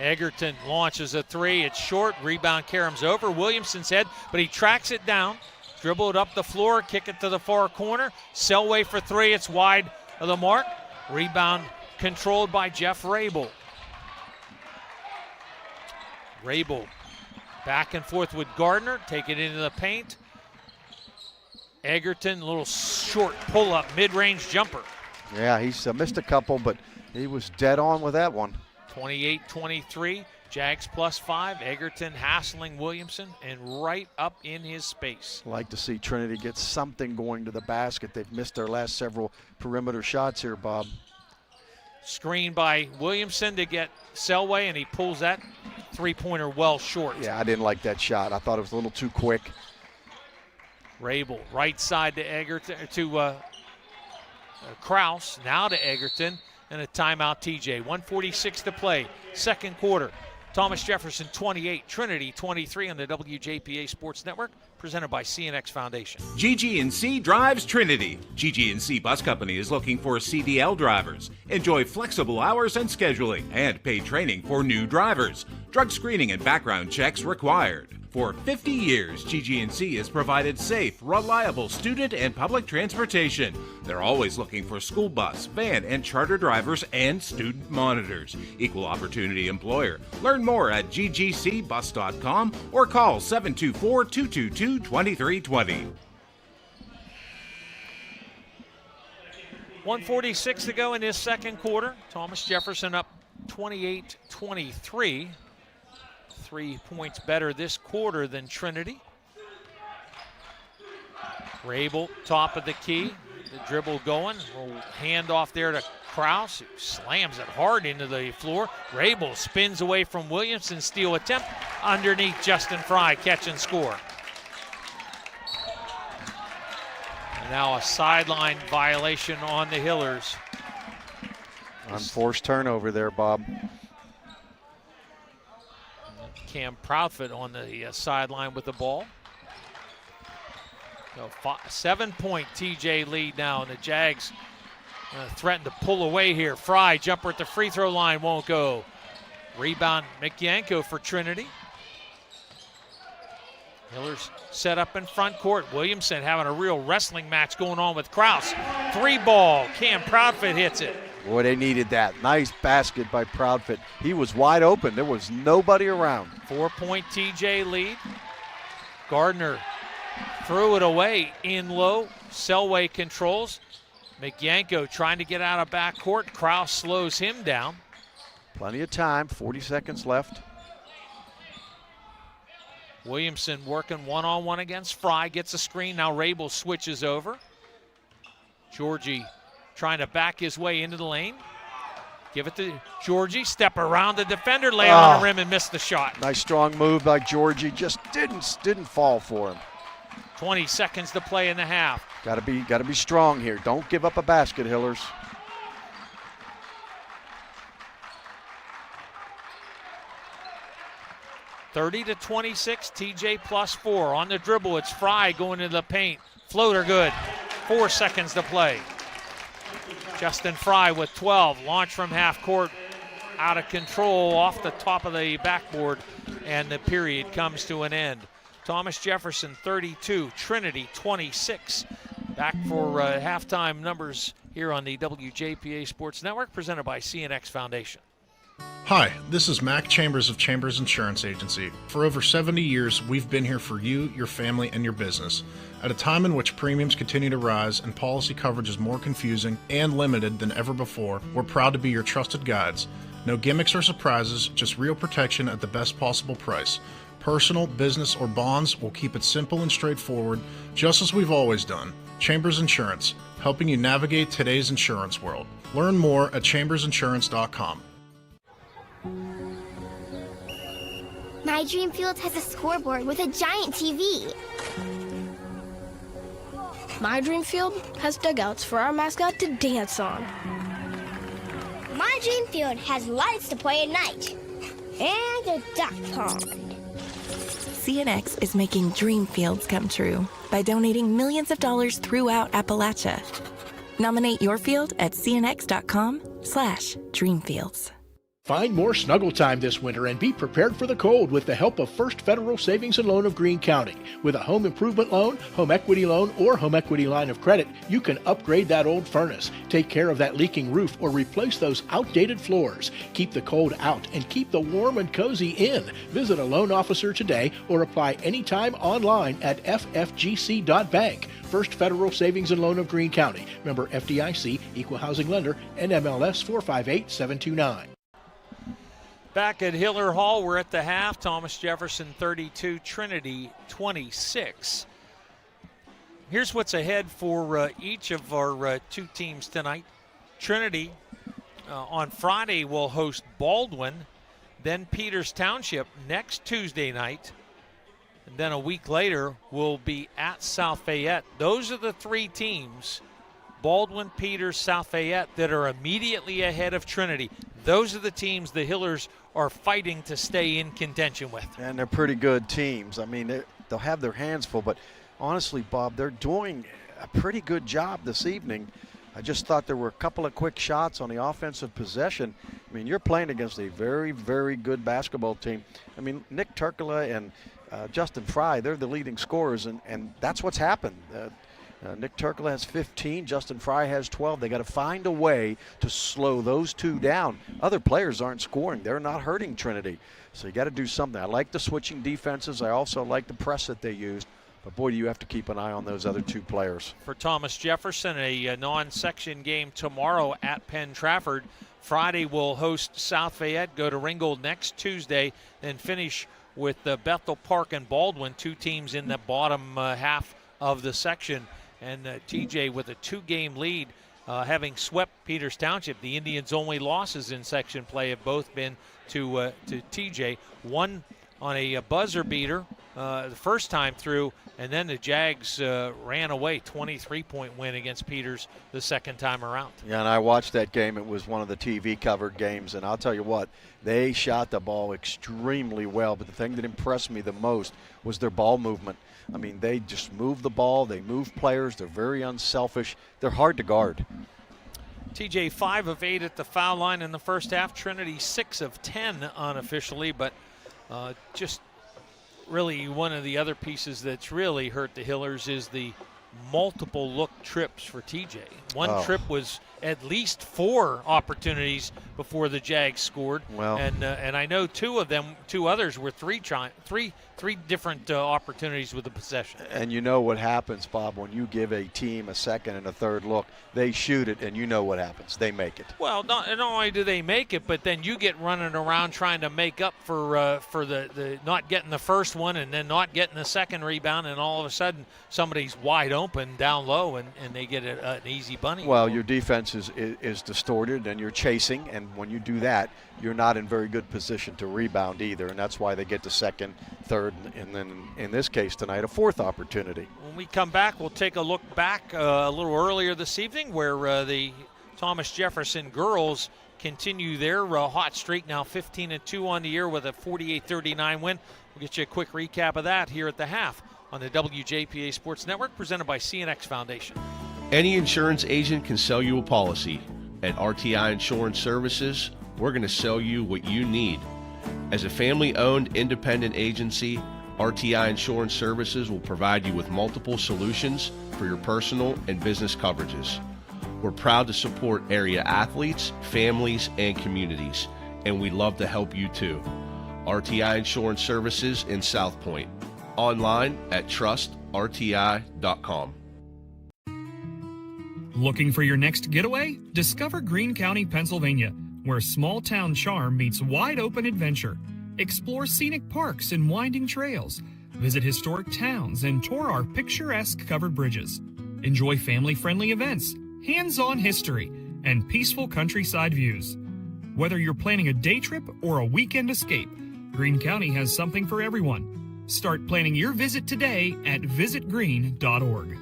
Egerton launches a 3. It's short. Rebound Karam's over Williamson's head, but he tracks it down. Dribble it up the floor, kick it to the far corner. Selway for 3. It's wide of the mark. Rebound controlled by Jeff Rabel. Rabel back and forth with Gardner. Take it into the paint. Egerton, a little short pull-up, mid-range jumper. Yeah, he's missed a couple, but He was dead on with that one. 28-23, Jags +5, Egerton hassling Williamson and right up in his space. Like to see Trinity get something going to the basket. They've missed their last several perimeter shots here, Bob. Screen by Williamson to get Selway, and he pulls that three-pointer well short. Yeah, I didn't like that shot. I thought it was a little too quick. Rabel, right side to Egerton, to Kraus, now to Egerton, and a timeout TJ. 1:46 to play, second quarter. Thomas Jefferson 28, Trinity 23 on the WJPA Sports Network, presented by CNX Foundation. GG&C drives Trinity. GG&C Bus Company is looking for CDL drivers. Enjoy flexible hours and scheduling and paid training for new drivers. Drug screening and background checks required. For 50 years, GG&C has provided safe, reliable student and public transportation. They're always looking for school bus, van, and charter drivers and student monitors. Equal opportunity employer. Learn more at ggcbus.com or call 724-222-2320. 1:46 to go in this second quarter. Thomas Jefferson up 28-23. 3 points better this quarter than Trinity. Rabel, top of the key. The dribble going. Little hand off there to Kraus, who slams it hard into the floor. Rabel spins away from Williamson. Steal attempt underneath Justin Fry. Catch and score. And now a sideline violation on the Hillers. Unforced turnover there, Bob. Cam Proudfoot on the sideline with the ball. So 7-point TJ lead now, and the Jags threaten to pull away here. Fry, jumper at the free throw line, won't go. Rebound, Mikyanko for Trinity. Hillers set up in front court. Williamson having a real wrestling match going on with Kraus. 3-ball, Cam Proudfoot hits it. Boy, they needed that. Nice basket by Proudfoot. He was wide open. There was nobody around. 4-point TJ lead. Gardner threw it away in low. Selway controls. Mikyanko trying to get out of backcourt. Kraus slows him down. Plenty of time, 40 seconds left. Williamson working one-on-one against Fry. Gets a screen. Now Rabel switches over. Georgie trying to back his way into the lane. Give it to Georgie. Step around the defender. Lay on the rim and miss the shot. Nice strong move by Georgie. Just didn't fall for him. 20 seconds to play in the half. Gotta be strong here. Don't give up a basket, Hillers. (30-26), TJ +4. On the dribble, it's Fry going into the paint. Floater good. 4 seconds to play. Justin Fry with 12. Launch from half court. Out of control off the top of the backboard. And the period comes to an end. Thomas Jefferson 32, Trinity 26. Back for halftime numbers here on the WJPA Sports Network, presented by CNX Foundation. Hi, this is Mac Chambers of Chambers Insurance Agency. For over 70 years, we've been here for you, your family, and your business. At a time in which premiums continue to rise and policy coverage is more confusing and limited than ever before, we're proud to be your trusted guides. No gimmicks or surprises, just real protection at the best possible price. Personal, business, or bonds, will keep it simple and straightforward, just as we've always done. Chambers Insurance, helping you navigate today's insurance world. Learn more at chambersinsurance.com. My Dream Field has a scoreboard with a giant TV. My Dream Field has dugouts for our mascot to dance on. My Dream Field has lights to play at night. And a duck pond. CNX is making dream fields come true by donating millions of dollars throughout Appalachia. Nominate your field at cnx.com/dreamfields. Find more snuggle time this winter and be prepared for the cold with the help of First Federal Savings and Loan of Greene County. With a home improvement loan, home equity loan, or home equity line of credit, you can upgrade that old furnace, take care of that leaking roof, or replace those outdated floors. Keep the cold out and keep the warm and cozy in. Visit a loan officer today or apply anytime online at ffgc.bank. First Federal Savings and Loan of Greene County. Member FDIC, Equal Housing Lender, NMLS 458729. Back at Hiller Hall, we're at the half. Thomas Jefferson 32, Trinity 26. Here's what's ahead for each of our two teams tonight. Trinity on Friday will host Baldwin, then Peters Township next Tuesday night, and then a week later will be at South Fayette. Those are the three teams, Baldwin, Peters, South Fayette, that are immediately ahead of Trinity. Those are the teams the Hillers are fighting to stay in contention with. And they're pretty good teams. I mean, they'll have their hands full, but honestly, Bob, they're doing a pretty good job this evening. I just thought there were a couple of quick shots on the offensive possession. I mean, you're playing against a very, very good basketball team. I mean, Nick Turkula and Justin Fry, they're the leading scorers, and that's what's happened. Nick Turkula has 15, Justin Fry has 12. They got to find a way to slow those two down. Other players aren't scoring. They're not hurting Trinity. So you got to do something. I like the switching defenses. I also like the press that they used. But, boy, do you have to keep an eye on those other two players. For Thomas Jefferson, a non-section game tomorrow at Penn Trafford. Friday we'll host South Fayette, go to Ringgold next Tuesday, then finish with Bethel Park and Baldwin, two teams in the bottom half of the section. And TJ with a two-game lead, having swept Peters Township. The Indians' only losses in section play have both been to TJ. One on a buzzer beater the first time through, and then the Jags ran away, 23-point win against Peters the second time around. Yeah, and I watched that game. It was one of the TV-covered games, and I'll tell you what, they shot the ball extremely well, but the thing that impressed me the most was their ball movement. I mean, they just move the ball. They move players. They're very unselfish. They're hard to guard. TJ 5 of 8 at the foul line in the first half. Trinity 6 of 10 unofficially, but just really one of the other pieces that's really hurt the Hillers is the multiple look trips for TJ. One trip was at least 4 opportunities before the Jags scored. Well, and I know two others were three different opportunities with the possession. And you know what happens, Bob, when you give a team a second and a third look, they shoot it, and you know what happens. They make it. Well, not only do they make it, but then you get running around trying to make up for the not getting the first one and then not getting the second rebound, and all of a sudden somebody's wide open down low, and they get an easy bunny. Well, your defense is distorted, and you're chasing, and when you do that, you're not in very good position to rebound either, and that's why they get the second, third, and then in this case tonight, a fourth opportunity. When we come back, we'll take a look back a little earlier this evening where the Thomas Jefferson girls continue their hot streak, now 15-2 on the year with a 48-39 win. We'll get you a quick recap of that here at the half on the WJPA Sports Network, presented by CNX Foundation. Any insurance agent can sell you a policy. At RTI Insurance Services, we're going to sell you what you need. As a family-owned independent agency, RTI Insurance Services will provide you with multiple solutions for your personal and business coverages. We're proud to support area athletes, families, and communities, and we'd love to help you too. RTI Insurance Services in South Point. Online at trustrti.com. Looking for your next getaway? Discover Greene County, Pennsylvania, where small-town charm meets wide-open adventure. Explore scenic parks and winding trails. Visit historic towns and tour our picturesque covered bridges. Enjoy family-friendly events, hands-on history, and peaceful countryside views. Whether you're planning a day trip or a weekend escape, Greene County has something for everyone. Start planning your visit today at visitgreene.org.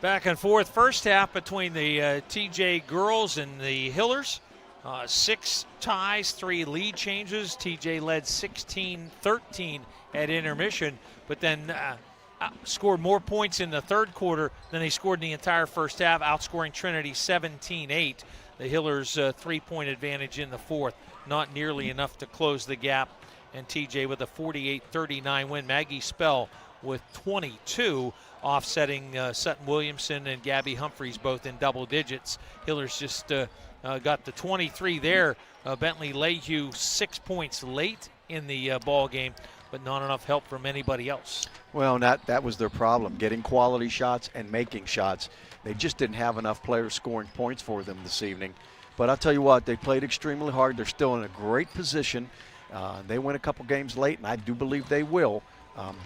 Back and forth first half between the TJ girls and the Hillers. 6 ties, 3 lead changes. TJ led 16-13 at intermission, but then scored more points in the third quarter than they scored in the entire first half, outscoring Trinity 17-8. The Hillers' 3-point advantage in the fourth, not nearly enough to close the gap, and TJ with a 48-39 win. Maggie Spell with 22, offsetting Sutton Williamson and Gabby Humphreys both in double digits. Hillers just got the 23 there. Bentley Lehue 6 points late in the ball game, but not enough help from anybody else. Well, that was their problem, getting quality shots and making shots. They just didn't have enough players scoring points for them this evening. But I'll tell you what, they played extremely hard. They're still in a great position. They win a couple games late, and I do believe they will.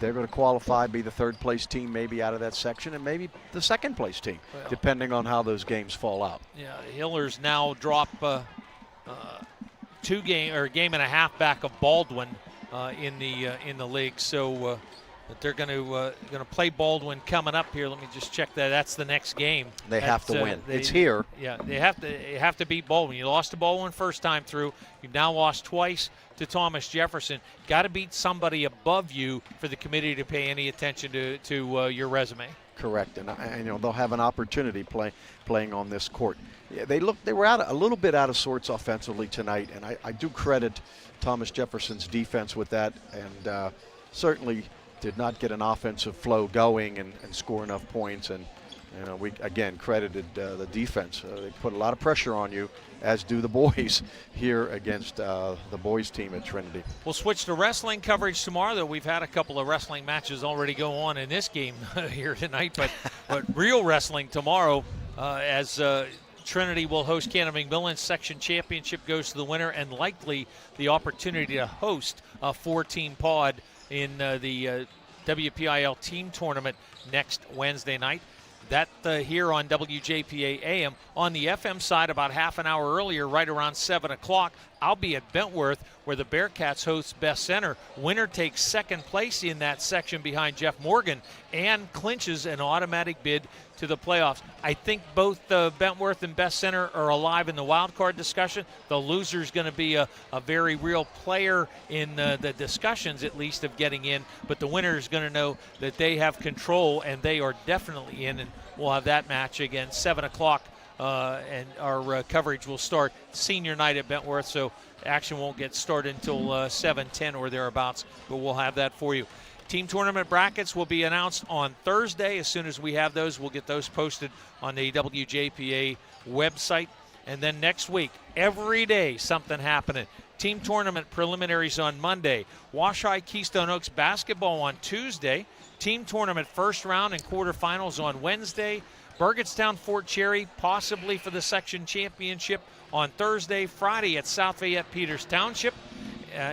They're going to qualify, be the third-place team maybe out of that section, and maybe the second-place team, depending on how those games fall out. Yeah, Hillers now drop a game and a half back of Baldwin in the league. So they're going to play Baldwin coming up here. Let me just check that. That's the next game. They have to win. It's here. Yeah, they have to beat Baldwin. You lost to Baldwin first time through. You've now lost twice to Thomas Jefferson. Got to beat somebody above you for the committee to pay any attention to your resume. Correct, and they'll have an opportunity playing on this court. Yeah, they were a little bit out of sorts offensively tonight, and I do credit Thomas Jefferson's defense with that, and certainly did not get an offensive flow going and score enough points. And we again credited the defense. They put a lot of pressure on you, as do the boys here against the boys team at Trinity. We'll switch to wrestling coverage tomorrow, though we've had a couple of wrestling matches already go on in this game here tonight. But real wrestling tomorrow as Trinity will host Cannon McMillan. Section championship goes to the winner, and likely the opportunity to host a 4-team pod in the WPIL team tournament next Wednesday night. That here on WJPA AM. On the FM side, about half an hour earlier, right around 7 o'clock, I'll be at Bentworth, where the Bearcats host Best Center. Winner takes second place in that section behind Jeff Morgan and clinches an automatic bid to the playoffs. I think both Bentworth and Best Center are alive in the wild card discussion. The loser's going to be a very real player in the discussions, at least, of getting in. But the winner is going to know that they have control, and they are definitely in. And we'll have that match again, 7 o'clock. And our coverage will start senior night at Bentworth, so action won't get started until 7:10 or thereabouts, but we'll have that for you. Team tournament brackets will be announced on Thursday. As soon as we have those, we'll get those posted on the WJPA website. And then next week, every day, something happening. Team tournament preliminaries on Monday. Wash High Keystone Oaks basketball on Tuesday. Team tournament first round and quarterfinals on Wednesday. Burgettstown Fort Cherry, possibly for the section championship on Thursday. Friday at South Fayette Peters Township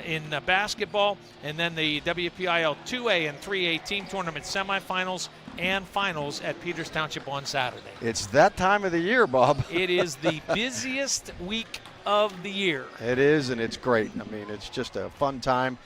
in basketball. And then the WPIL 2A and 3A team tournament semifinals and finals at Peters Township on Saturday. It's that time of the year, Bob. It is the busiest week of the year. It is, and it's great. I mean, it's just a fun time.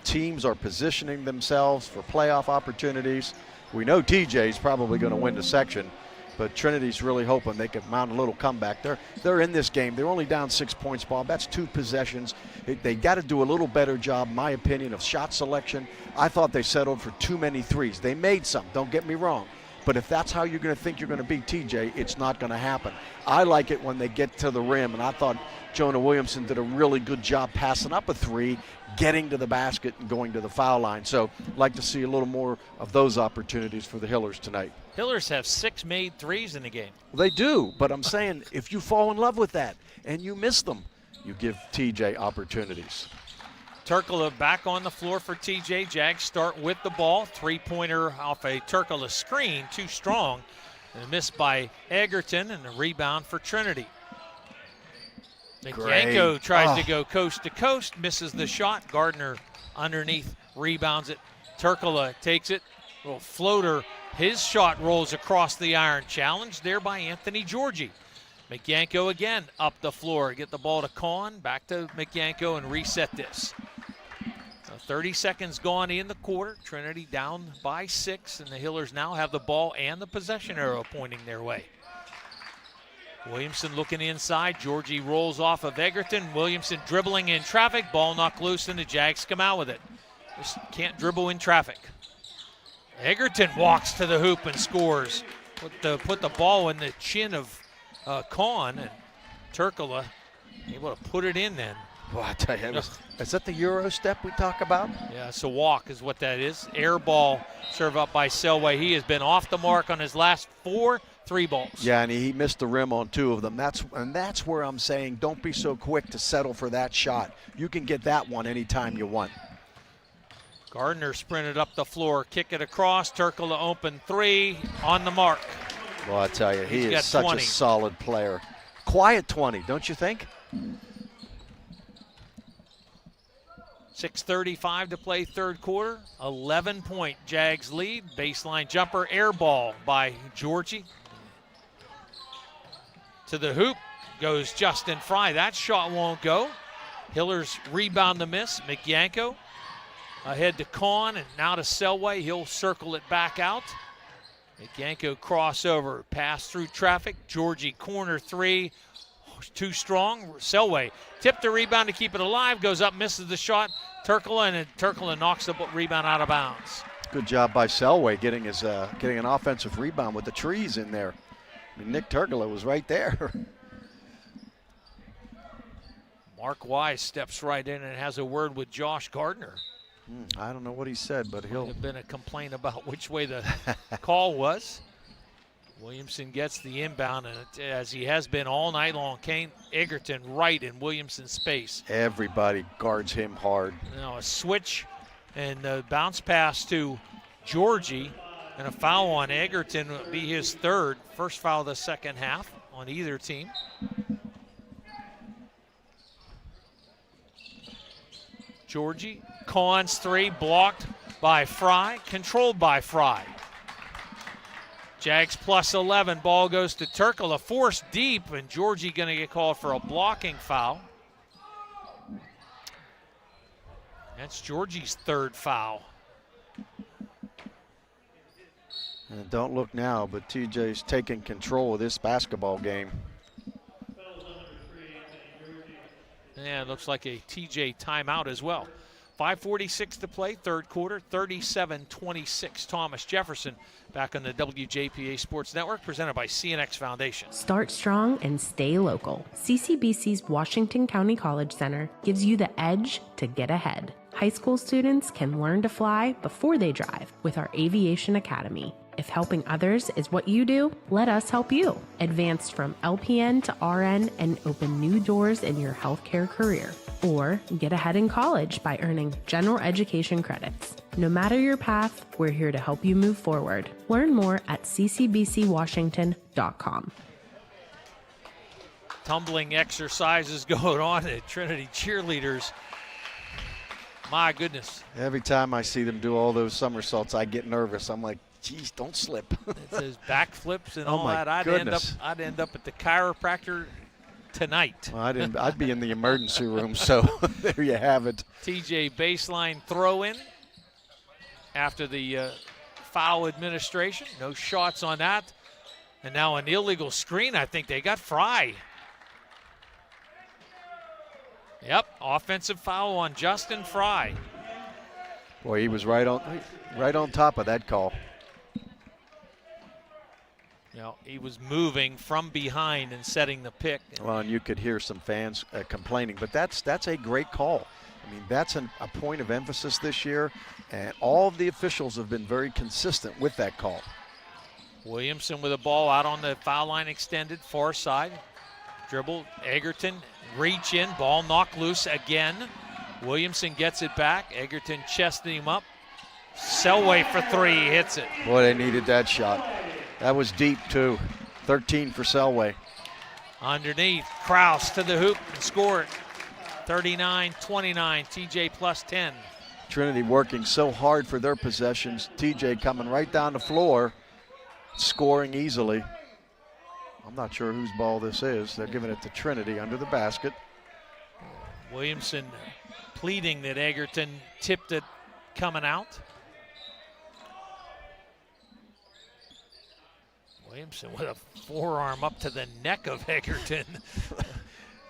Teams are positioning themselves for playoff opportunities. We know TJ's probably going to win the section, but Trinity's really hoping they can mount a little comeback. They're in this game. They're only down 6 points, Bob. That's 2 possessions. They got to do a little better job, my opinion, of shot selection. I thought they settled for too many threes. They made some, don't get me wrong. But if that's how you're going to think you're going to beat TJ, it's not going to happen. I like it when they get to the rim, and I thought Jonah Williamson did a really good job passing up a three, getting to the basket and going to the foul line. So I'd like to see a little more of those opportunities for the Hillers tonight. Hillers have 6 made threes in the game. Well, they do, but I'm saying if you fall in love with that and you miss them, you give TJ opportunities. Turkala back on the floor for TJ. Jags start with the ball. Three-pointer off a Turkala screen, too strong. And a miss by Egerton, and a rebound for Trinity. Yanko tries to go coast to coast, misses the shot. Gardner underneath, rebounds it. Turkala takes it. Little floater. His shot rolls across the iron. Challenged there by Anthony Georgie. McYanko again up the floor. Get the ball to Kahn. Back to McYanko and reset this. 30 seconds gone in the quarter. Trinity down by 6, and the Hillers now have the ball and the possession arrow pointing their way. Williamson looking inside. Georgie rolls off of Egerton. Williamson dribbling in traffic. Ball knocked loose, and the Jags come out with it. Just can't dribble in traffic. Egerton walks to the hoop and scores. Put the ball in the chin of Kahn, and Turkala able to put it in then. Well, I tell you, is that the Euro step we talk about? Yeah, it's a walk is what that is. Air ball served up by Selway. He has been off the mark on his last 4 3 balls. Yeah, and he missed the rim on 2 of them. That's where I'm saying don't be so quick to settle for that shot. You can get that one anytime you want. Gardner sprinted up the floor, kick it across. Turkle open three, on the mark. Well, I tell you, he He's is such 20. a solid player. Quiet 20, don't you think? 6:35 to play third quarter. 11-point Jags lead. Baseline jumper, air ball by Georgie. To the hoop goes Justin Fry. That shot won't go. Hiller's rebound the miss. McYanko ahead to Kahn and now to Selway. He'll circle it back out. McYanko crossover, pass through traffic. Georgie corner three, too strong. Selway tipped the rebound to keep it alive, goes up, misses the shot. Turkle knocks the rebound out of bounds. Good job by Selway getting an offensive rebound with the trees in there. I mean, Nick Turkle was right there. Mark Wise steps right in and has a word with Josh Gardner. I don't know what he said, but he'll have been a complaint about which way the call was. Williamson gets the inbound, and as he has been all night long, Kane Egerton right in Williamson's space. Everybody guards him hard. Now a switch and a bounce pass to Georgie, and a foul on Egerton will be his third. First foul of the second half on either team. Georgie, Kahn's three blocked by Fry, controlled by Fry. Jags plus 11, ball goes to Turkle, a force deep, and Georgie going to get called for a blocking foul. That's Georgie's third foul. And don't look now, but TJ's taking control of this basketball game. Yeah, it looks like a TJ timeout as well. 5:46 to play, third quarter, 37-26. Thomas Jefferson back on the WJPA Sports Network, presented by CNX Foundation. Start strong and stay local. CCBC's Washington County College Center gives you the edge to get ahead. High school students can learn to fly before they drive with our Aviation Academy. If helping others is what you do, let us help you. Advance from LPN to RN and open new doors in your healthcare career. Or get ahead in college by earning general education credits. No matter your path, we're here to help you move forward. Learn more at ccbcwashington.com. Tumbling exercises going on at Trinity cheerleaders. My goodness. Every time I see them do all those somersaults, I get nervous. I'm like, geez, don't slip. It says backflips and Oh all my that. I'd end up at the chiropractor tonight. Well, I'd be in the emergency room, so there you have it. TJ baseline throw in after the foul administration. No shots on that. And now an illegal screen. I think they got Fry. Yep, offensive foul on Justin Fry. Boy, he was right on top of that call. You know, he was moving from behind and setting the pick. Well, and you could hear some fans complaining, but that's a great call. I mean, that's a point of emphasis this year, and all of the officials have been very consistent with that call. Williamson with a ball out on the foul line extended, far side. Dribble, Egerton, reach in, ball knocked loose again. Williamson gets it back. Egerton chesting him up. Selway for three, hits it. Boy, they needed that shot. That was deep, too. 13 for Selway. Underneath, Kraus to the hoop and score it. 39-29, TJ plus 10. Trinity working so hard for their possessions. TJ coming right down the floor, scoring easily. I'm not sure whose ball this is. They're giving it to Trinity under the basket. Williamson pleading that Egerton tipped it coming out. Williamson with a forearm up to the neck of Egerton.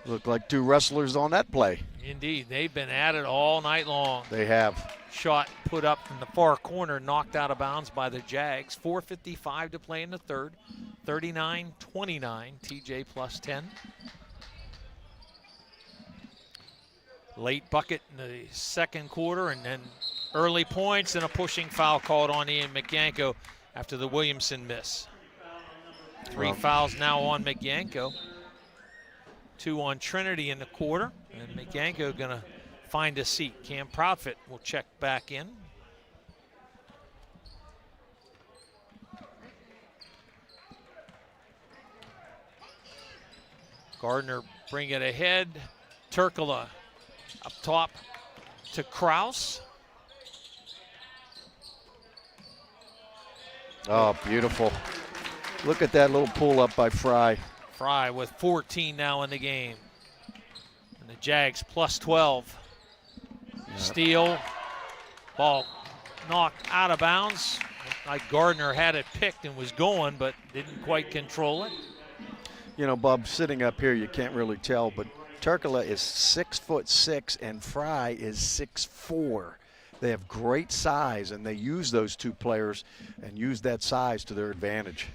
Looked like two wrestlers on that play. Indeed, they've been at it all night long. They have. Shot put up from the far corner, knocked out of bounds by the Jags. 4:55 to play in the third. 39-29, TJ plus 10. Late bucket in the second quarter, and then early points and a pushing foul called on Ian McYanko after the Williamson miss. Three fouls now on McYanko. 2 on Trinity in the quarter, and McYanko gonna find a seat. Cam Proudfit will check back in. Gardner bring it ahead. Turkula up top to Kraus. Oh, beautiful. Look at that little pull up by Fry. Fry with 14 now in the game. And the Jags plus 12. Yeah. Steal. Ball knocked out of bounds. Like Gardner had it picked and was going, but didn't quite control it. You know, Bob, sitting up here, you can't really tell, but Turkula is 6'6" and Fry is 6'4". They have great size, and they use those two players and use that size to their advantage.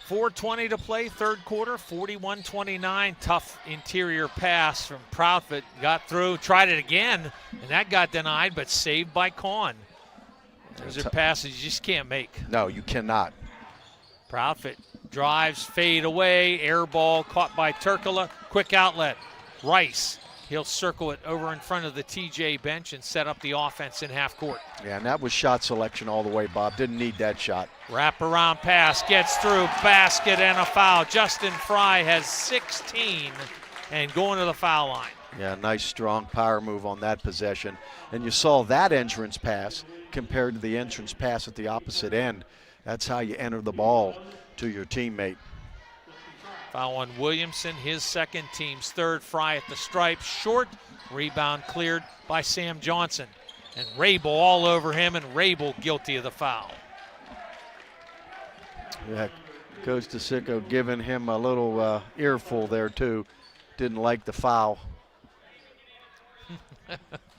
4:20 to play, third quarter, 41-29. Tough interior pass from Proudfoot. Got through, tried it again, and that got denied, but saved by Kahn. Those are passes you just can't make. No, you cannot. Proudfoot drives, fade away, air ball caught by Turkula. Quick outlet, Rice. He'll circle it over in front of the TJ bench and set up the offense in half court. Yeah, and that was shot selection all the way, Bob. Didn't need that shot. Wrap around pass, gets through, basket and a foul. Justin Fry has 16 and going to the foul line. Yeah, nice strong power move on that possession. And you saw that entrance pass compared to the entrance pass at the opposite end. That's how you enter the ball to your teammate. Foul on Williamson, his second, team's third. Fry at the stripe, short. Rebound cleared by Sam Johnson. And Rabel all over him, and Rabel guilty of the foul. Yeah, Coach DeSicco giving him a little earful there too. Didn't like the foul.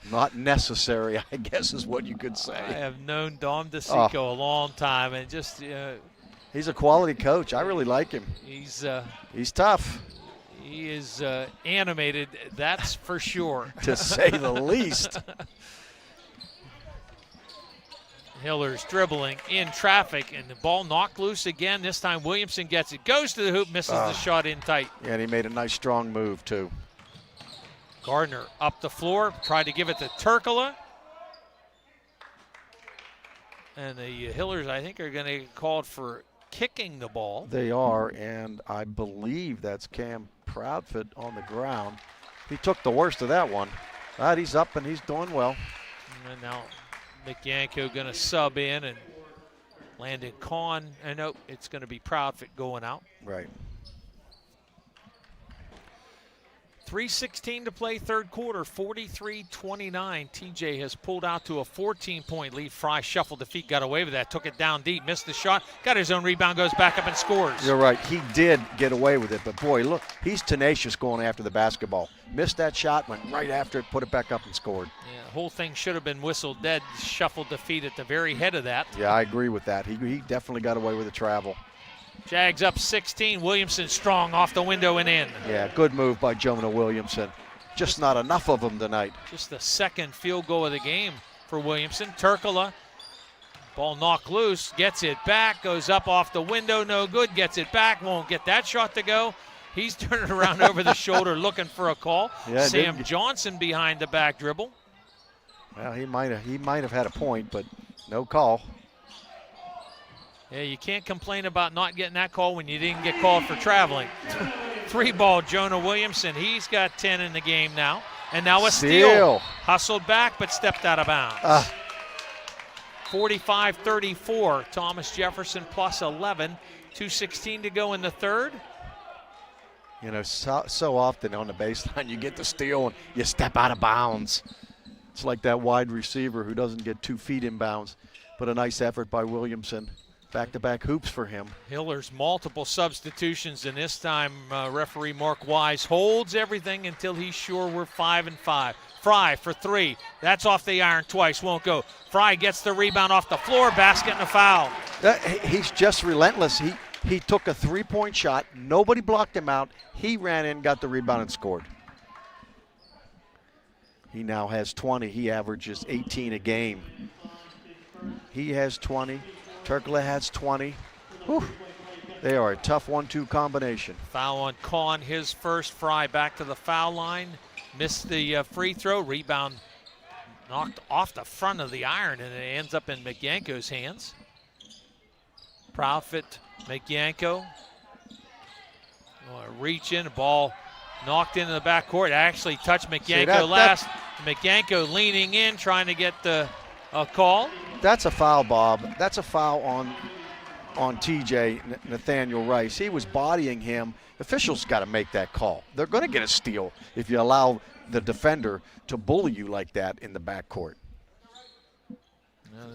Not necessary, I guess is what you could say. I have known Dom DeSicco a long time, and just he's a quality coach. I really like him. He's tough. He is animated, that's for sure. To say the least. Hiller's dribbling in traffic, and the ball knocked loose again. This time Williamson gets it, goes to the hoop, misses the shot in tight. Yeah, and he made a nice strong move too. Gardner up the floor, tried to give it to Turkula. And the Hillers, I think, are going to get called for kicking the ball. They are, and I believe that's Cam Proudfoot on the ground. He took the worst of that one. But he's up and he's doing well. And now McYanko going to sub in, and Landon Kahn. And nope, it's going to be Proudfoot going out. Right. 3:16 to play, third quarter, 43-29. TJ has pulled out to a 14-point lead. Fry shuffled the feet, got away with that, took it down deep, missed the shot, got his own rebound, goes back up and scores. You're right, he did get away with it, but boy, look, he's tenacious going after the basketball. Missed that shot, went right after it, put it back up and scored. Yeah, the whole thing should have been whistled dead, shuffled the feet at the very head of that. Yeah, I agree with that. He definitely got away with the travel. Jags up 16. Williamson strong off the window and in. Yeah, good move by Jonah Williamson. Just not enough of them tonight. Just the second field goal of the game for Williamson. Turkula, ball knocked loose, gets it back, goes up off the window, no good, gets it back, won't get that shot to go. He's turning around over the shoulder looking for a call. Yeah, Sam Johnson behind the back dribble. Well, he might have had a point, but no call. Yeah, you can't complain about not getting that call when you didn't get called for traveling. Three ball, Jonah Williamson. He's got 10 in the game now. And now a steal. Hustled back, but stepped out of bounds. 45-34. Thomas Jefferson plus 11. 2:16 to go in the third. You know, so often on the baseline you get the steal and you step out of bounds. It's like that wide receiver who doesn't get 2 feet in bounds. But a nice effort by Williamson. Back-to-back hoops for him. Hiller's multiple substitutions, and this time referee Mark Wise holds everything until he's sure we're 5-5. Fry for 3. That's off the iron twice, won't go. Fry gets the rebound off the floor, basket and a foul. He's just relentless. He took a 3-point shot. Nobody blocked him out. He ran in, got the rebound, and scored. He now has 20. He averages 18 a game. He has 20. Turkula has 20. Whew. They are a tough 1-2 combination. Foul on Kahn, his first. Fry back to the foul line. Missed the free throw. Rebound knocked off the front of the iron, and it ends up in McYanko's hands. Proudfoot, McYanko. Reach in, the ball knocked into the backcourt. Actually touched McYanko last. McYanko leaning in, trying to get the call. That's a foul, Bob. That's a foul on TJ Nathaniel Rice. He was bodying him. Officials got to make that call. They're going to get a steal if you allow the defender to bully you like that in the backcourt.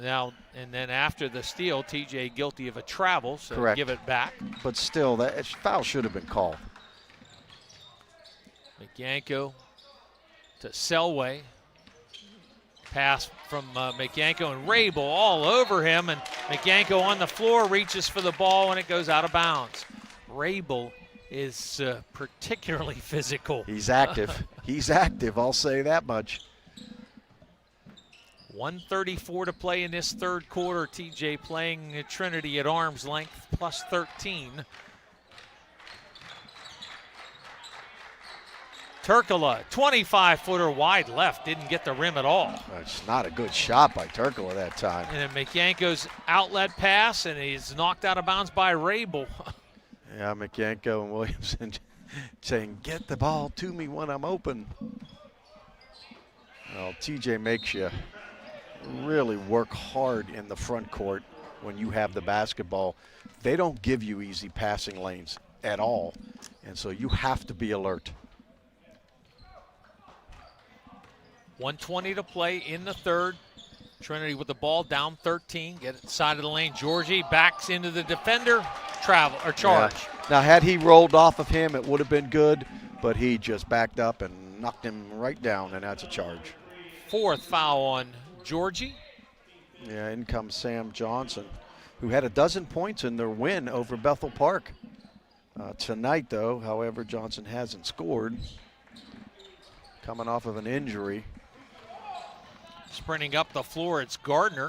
Now, and then after the steal, TJ guilty of a travel, so Correct. Give it back. But still, that foul should have been called. McYanko to Selway. Pass from McYanko, and Rabel all over him, and McYanko on the floor reaches for the ball, and it goes out of bounds. Rabel is particularly physical. He's active. He's active, I'll say that much. 1:34 to play in this third quarter. TJ playing Trinity at arm's length, plus 13. Turkala, 25-footer wide left, didn't get the rim at all. It's not a good shot by Turkala that time. And then McYanko's outlet pass, and he's knocked out of bounds by Rabel. Yeah, McYanko and Williamson saying, get the ball to me when I'm open. Well, TJ makes you really work hard in the front court when you have the basketball. They don't give you easy passing lanes at all, and so you have to be alert. 1:20 to play in the third. Trinity with the ball, down 13. Get it side of the lane. Georgie backs into the defender. Travel or charge. Yeah. Now, had he rolled off of him, it would have been good, but he just backed up and knocked him right down, and that's a charge. Fourth foul on Georgie. Yeah, in comes Sam Johnson, who had a dozen points in their win over Bethel Park. Tonight, though, however, Johnson hasn't scored. Coming off of an injury. Sprinting up the floor, it's Gardner.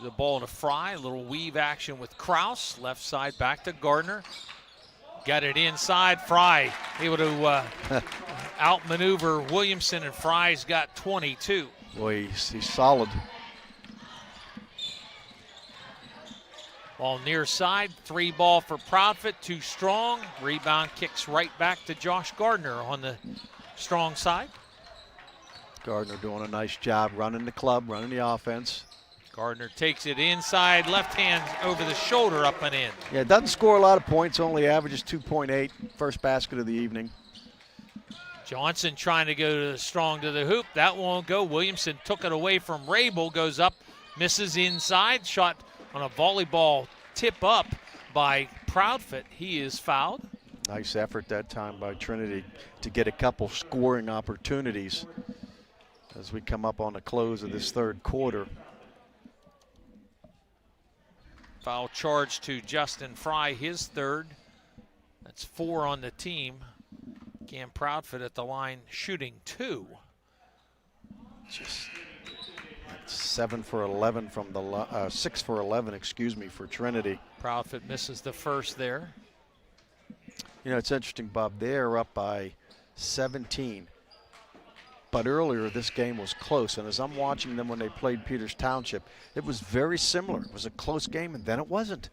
The ball to Fry, a little weave action with Kraus. Left side back to Gardner. Got it inside, Fry able to outmaneuver Williamson, and Fry's got 22. Boy, he's solid. Ball near side, 3 ball for Proudfoot, too strong. Rebound kicks right back to Josh Gardner on the strong side. Gardner doing a nice job running the club, running the offense. Gardner takes it inside, left hand over the shoulder, up and in. Yeah, doesn't score a lot of points, only averages 2.8. First basket of the evening. Johnson trying to go strong to the hoop. That won't go. Williamson took it away from Rabel, goes up, misses inside. Shot on a volleyball tip up by Proudfoot. He is fouled. Nice effort that time by Trinity to get a couple scoring opportunities as we come up on the close of this third quarter. Foul charge to Justin Fry, his third. That's 4 on the team. Cam Proudfoot at the line shooting 2. Just 7 for 11 from the 6 for 11, excuse me, for Trinity. Proudfoot misses the first there. You know, it's interesting, Bob. They're up by 17. But earlier, this game was close. And as I'm watching them when they played Peters Township, it was very similar. It was a close game, and then it wasn't.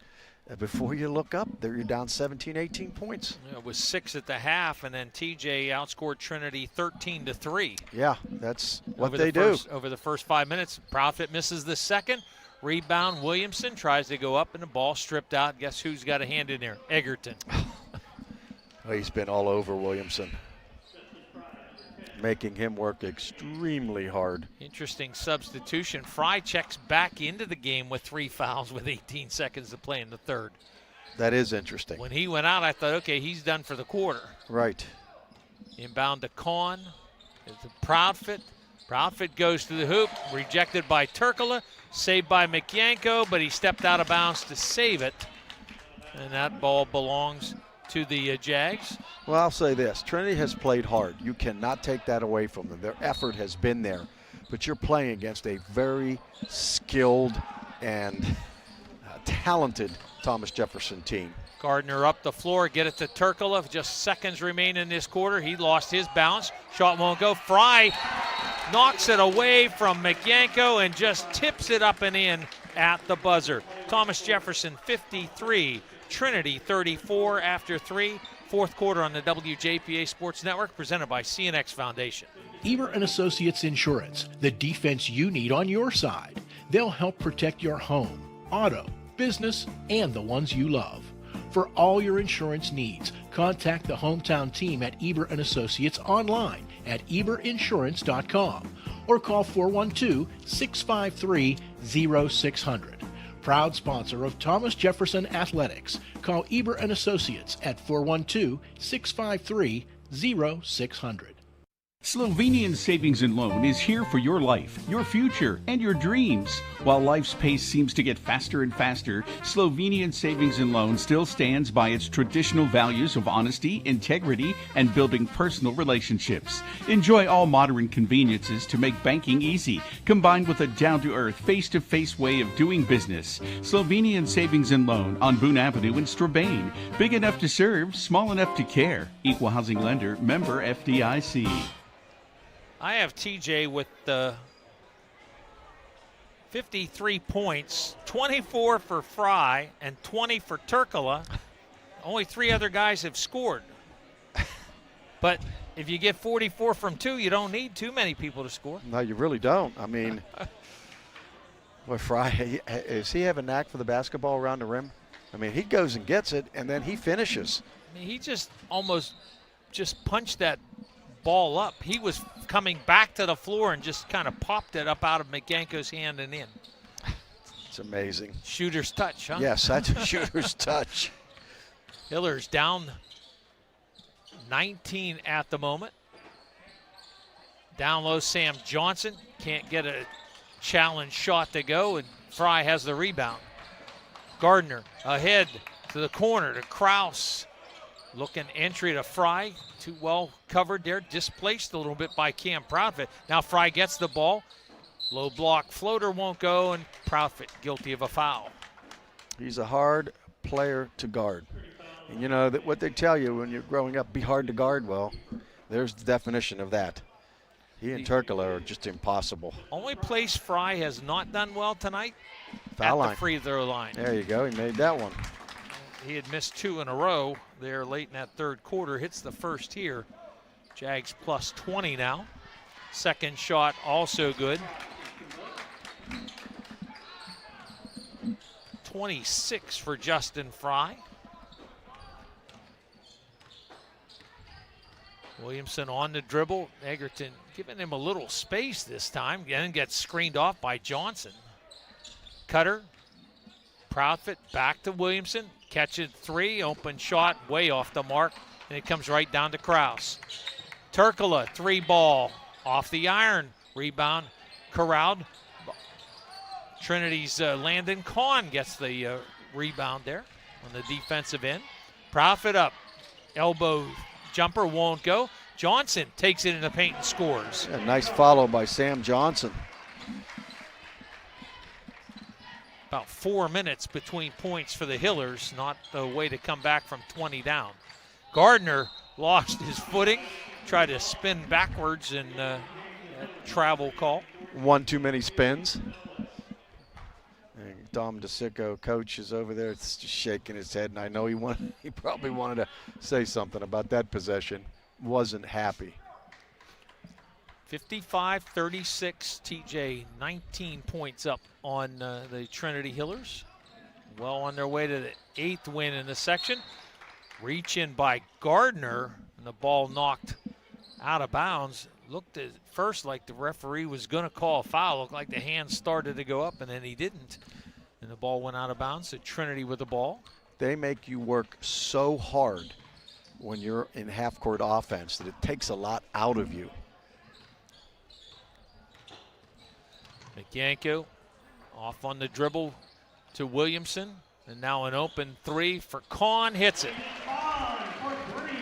Before you look up, you're down 17, 18 points. Yeah, it was 6 at the half, and then TJ outscored Trinity 13-3. Yeah, that's what they do. Over the first 5 minutes, Proudfoot misses the second. Rebound, Williamson tries to go up, and the ball stripped out. Guess who's got a hand in there? Egerton. Oh, he's been all over Williamson, making him work extremely hard. Interesting substitution. Fry checks back into the game with 3 fouls with 18 seconds to play in the third. That is interesting. When he went out, I thought, okay, he's done for the quarter. Right. Inbound to Kahn. Proudfoot. Proudfoot goes to the hoop, rejected by Turkala, saved by McYanko, but he stepped out of bounds to save it. And that ball belongs to the Jags. Well, I'll say this. Trinity has played hard. You cannot take that away from them. Their effort has been there. But you're playing against a very skilled and talented Thomas Jefferson team. Gardner up the floor, get it to Turkala. Just seconds remain in this quarter. He lost his bounce. Shot won't go. Fry knocks it away from McYanko and just tips it up and in at the buzzer. Thomas Jefferson 53, Trinity 34 after 3. fourth quarter on the WJPA Sports Network, presented by CNX Foundation. Eber and Associates Insurance, the defense you need on your side. They'll help protect your home, auto, business, and the ones you love. For all your insurance needs, contact the hometown team at Eber and Associates online at eberinsurance.com or call 412-653-0600. Proud sponsor of Thomas Jefferson Athletics. Call Eber and Associates at 412-653-0600. Slovenian Savings and Loan is here for your life, your future, and your dreams. While life's pace seems to get faster and faster, Slovenian Savings and Loan still stands by its traditional values of honesty, integrity, and building personal relationships. Enjoy all modern conveniences to make banking easy, combined with a down-to-earth, face-to-face way of doing business. Slovenian Savings and Loan on Boone Avenue in Strabane. Big enough to serve, small enough to care. Equal housing lender, member FDIC. I have TJ with 53 points, 24 for Fry and 20 for Turkala. Only 3 other guys have scored. But if you get 44 from 2, you don't need too many people to score. No, you really don't. I mean, boy, Fry, does he have a knack for the basketball around the rim? I mean, he goes and gets it, and then he finishes. I mean, he just almost punched that ball up. He was coming back to the floor and just kind of popped it up out of McYanko's hand and in. It's amazing. Shooter's touch, huh? Yes, that's a shooter's touch. Hillers down 19 at the moment. Down low, Sam Johnson can't get a challenge shot to go, and Fry has the rebound. Gardner ahead to the corner to Kraus. Looking entry to Fry, too well covered there, displaced a little bit by Cam Proudfit. Now Fry gets the ball, low block floater won't go, and Proudfit guilty of a foul. He's a hard player to guard. And you know that what they tell you when you're growing up, be hard to guard. Well, there's the definition of that. He and Turkala are just impossible. Only place Fry has not done well tonight, foul line. The free throw line. There you go, he made that one. He had missed 2 in a row there late in that third quarter. Hits the first here. Jags plus 20 now. Second shot also good. 26 for Justin Fry. Williamson on the dribble. Egerton giving him a little space this time. Then gets screened off by Johnson. Cutter. Proudfit back to Williamson. Catch it 3, open shot, way off the mark, and it comes right down to Kraus. Turkala, 3 ball, off the iron, rebound, corralled. Trinity's Landon Kahn gets the rebound there on the defensive end. Proudfit up, elbow jumper won't go. Johnson takes it in the paint and scores. Yeah, nice follow by Sam Johnson. About 4 minutes between points for the Hillers, not the way to come back from 20 down. Gardner lost his footing, tried to spin backwards and travel call. One too many spins. And Dom DeSicco, coach, is over there just shaking his head, and I know he probably wanted to say something about that possession. Wasn't happy. 55-36, TJ, 19 points up on the Trinity Hillers. Well on their way to the 8th win in the section. Reach in by Gardner, and the ball knocked out of bounds. Looked at first like the referee was going to call a foul. Looked like the hand started to go up, and then he didn't. And the ball went out of bounds. So Trinity with the ball. They make you work so hard when you're in half-court offense that it takes a lot out of you. McYanko off on the dribble to Williamson, and now an open 3 for Kahn, hits it.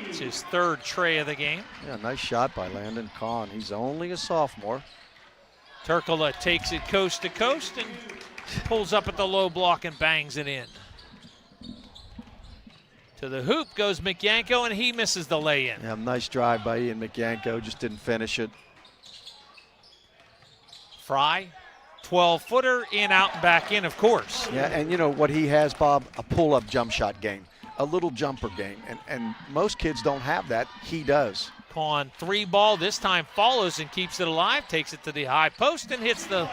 It's his 3rd tray of the game. Yeah, nice shot by Landon Kahn. He's only a sophomore. Turkala takes it coast to coast and pulls up at the low block and bangs it in. To the hoop goes McYanko, and he misses the lay-in. Yeah, nice drive by Ian McYanko, just didn't finish it. Fry, 12-footer, in, out, and back in, of course. Yeah, and you know what he has, Bob? A pull-up jump shot game. a little jumper game, and most kids don't have that. He does. Kahn, 3 ball, this time follows and keeps it alive, takes it to the high post and hits the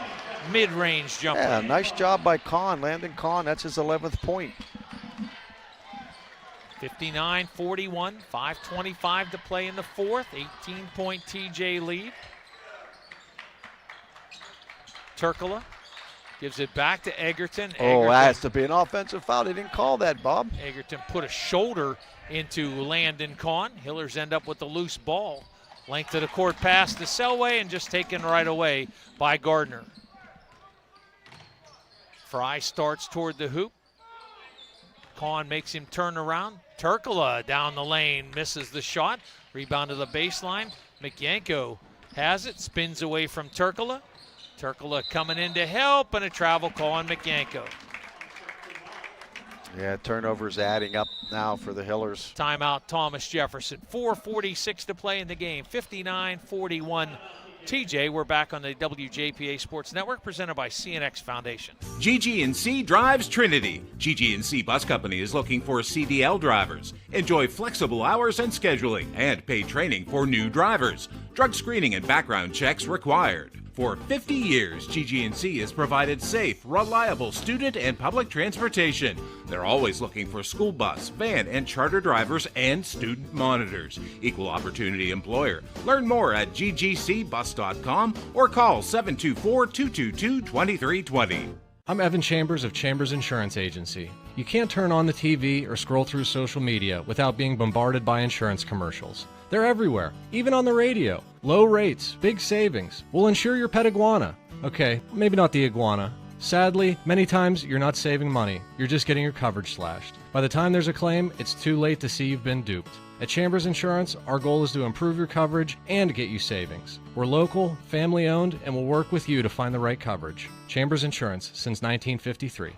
mid-range jumper. Yeah, nice job by Kahn, Landon Kahn. That's his 11th point. 59-41, 5:25 to play in the fourth, 18-point TJ lead. Turkula gives it back to Egerton. Oh, that has to be an offensive foul. They didn't call that, Bob. Egerton put a shoulder into Landon Kahn. Hillers end up with the loose ball. Length of the court pass to Selway and just taken right away by Gardner. Fry starts toward the hoop. Kahn makes him turn around. Turkula down the lane, misses the shot. Rebound to the baseline. McYanko has it, spins away from Turkula. Turkula coming in to help, and a travel call on McYanko. Yeah, turnovers adding up now for the Hillers. Timeout, Thomas Jefferson. 4:46 to play in the game. 59-41. TJ, we're back on the WJPA Sports Network, presented by CNX Foundation. GG&C drives Trinity. GG&C Bus Company is looking for CDL drivers. Enjoy flexible hours and scheduling, and paid training for new drivers. Drug screening and background checks required. For 50 years, GG&C has provided safe, reliable student and public transportation. They're always looking for school bus, van, and charter drivers and student monitors. Equal opportunity employer. Learn more at ggcbus.com or call 724-222-2320. I'm Evan Chambers of Chambers Insurance Agency. You can't turn on the TV or scroll through social media without being bombarded by insurance commercials. They're everywhere, even on the radio. Low rates, big savings. We'll insure your pet iguana. Okay, maybe not the iguana. Sadly, many times you're not saving money. You're just getting your coverage slashed. By the time there's a claim, it's too late to see you've been duped. At Chambers Insurance, our goal is to improve your coverage and get you savings. We're local, family-owned, and we'll work with you to find the right coverage. Chambers Insurance since 1953.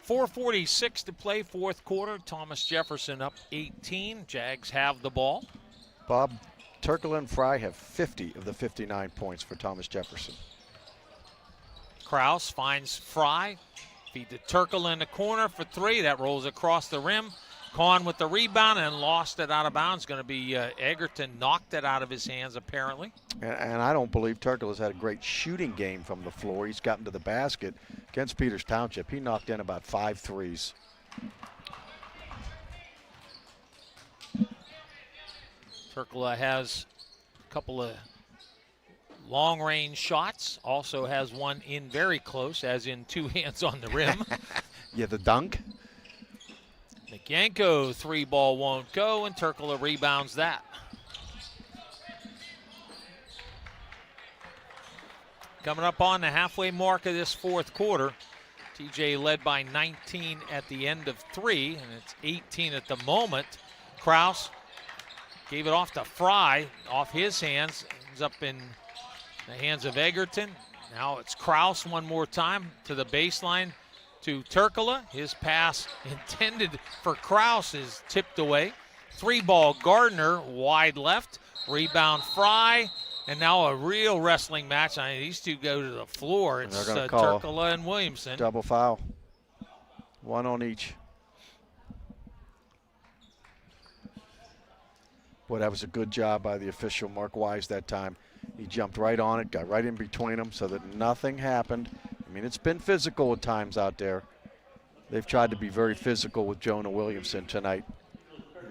4:46 to play, fourth quarter. Thomas Jefferson up 18. Jags have the ball. Bob, Turkula and Fry have 50 of the 59 points for Thomas Jefferson. Kraus finds Fry. Feed to Turkula in the corner for 3. That rolls across the rim. Kahn with the rebound and lost it out of bounds. Going to be Egerton knocked it out of his hands, apparently. And I don't believe Turkula's had a great shooting game from the floor. He's gotten to the basket against Peters Township. He knocked in about 5 threes. Turkula has a couple of long-range shots. Also has one in very close, as in 2 hands on the rim. Yeah, the dunk. McYanko, 3 ball won't go, and Turkula rebounds that. Coming up on the halfway mark of this fourth quarter. TJ led by 19 at the end of 3, and it's 18 at the moment. Kraus gave it off to Fry, off his hands. Ends up in the hands of Egerton. Now it's Kraus one more time to the baseline to Turkula. His pass intended for Kraus is tipped away. 3 ball Gardner, wide left. Rebound Fry. And now a real wrestling match. I mean, these two go to the floor. It's Turkula and Williamson. Double foul. 1 on each. Boy, that was a good job by the official, Mark Wise, that time. He jumped right on it, got right in between them so that nothing happened. I mean, it's been physical at times out there. They've tried to be very physical with Jonah Williamson tonight.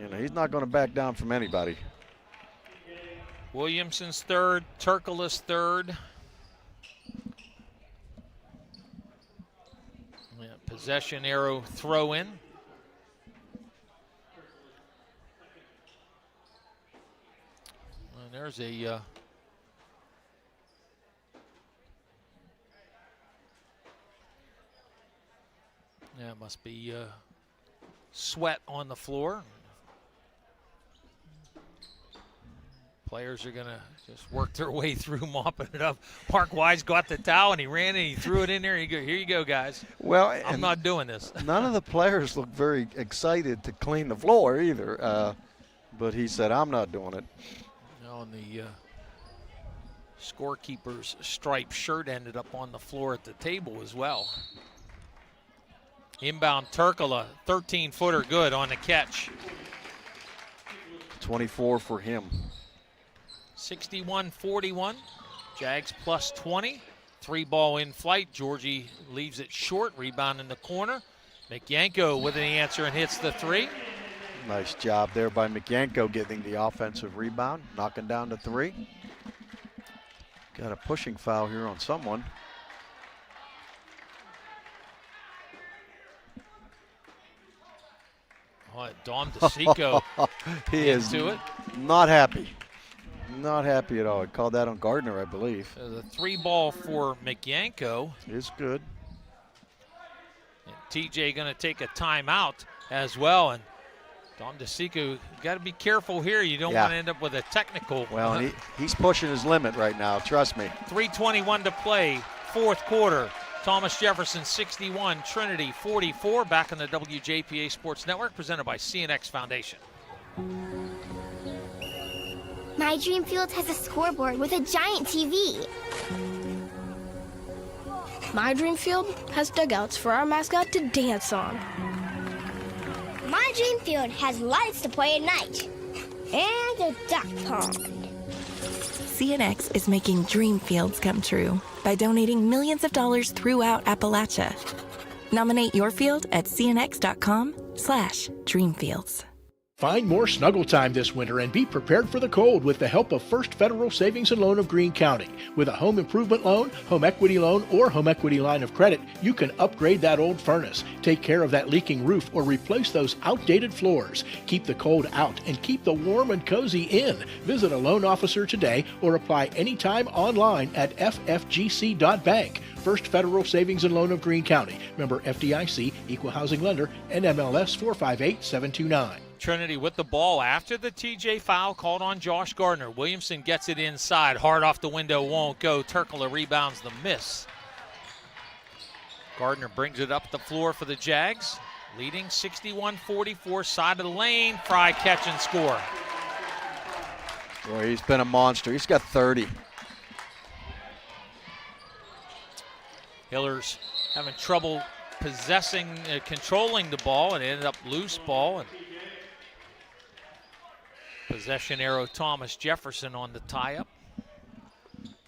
You know, he's not going to back down from anybody. Williamson's third, Turkula's third. Yeah, possession arrow throw in. And there's a yeah, it must be sweat on the floor. Players are going to just work their way through mopping it up. Mark Wise got the towel, and he ran and he threw it in there. Here you go, guys. Well, I'm not doing this. None of the players look very excited to clean the floor either. But he said, I'm not doing it. And the scorekeeper's striped shirt ended up on the floor at the table as well. Inbound Turkala, 13-footer good on the catch. 24 for him. 61-41. Jags plus 20. 3-ball in flight. Georgie leaves it short. Rebound in the corner. McYanko with the answer and hits the 3. Nice job there by McYanko getting the offensive rebound, knocking down the 3. Got a pushing foul here on someone. Oh, Dom DeSico he is into it. Not happy. Not happy at all. He called that on Gardner, I believe. So the 3-ball for McYanko is good. And TJ going to take a timeout as well. And Dom DeSico, you got to be careful here. You don't want to end up with a technical. Well, and he's pushing his limit right now, trust me. 3:21 to play, fourth quarter. Thomas Jefferson 61, Trinity 44. Back on the WJPA Sports Network, presented by CNX Foundation. My dream field has a scoreboard with a giant TV. My dream field has dugouts for our mascot to dance on. My dream field has lights to play at night. And a duck pond. CNX is making dream fields come true by donating millions of dollars throughout Appalachia. Nominate your field at cnx.com/dreamfields. Find more snuggle time this winter and be prepared for the cold with the help of First Federal Savings and Loan of Greene County. With a home improvement loan, home equity loan, or home equity line of credit, you can upgrade that old furnace, take care of that leaking roof, or replace those outdated floors. Keep the cold out and keep the warm and cozy in. Visit a loan officer today or apply anytime online at ffgc.bank. First Federal Savings and Loan of Greene County. Member FDIC, Equal Housing Lender, NMLS 458729. Trinity with the ball after the TJ foul called on Josh Gardner. Williamson gets it inside. Hard off the window, won't go. Turkala rebounds the miss. Gardner brings it up the floor for the Jags. Leading 61-44, side of the lane. Fry catch and score. Boy, he's been a monster. He's got 30. Hillers having trouble controlling the ball, and it ended up loose ball. And possession arrow Thomas Jefferson on the tie-up.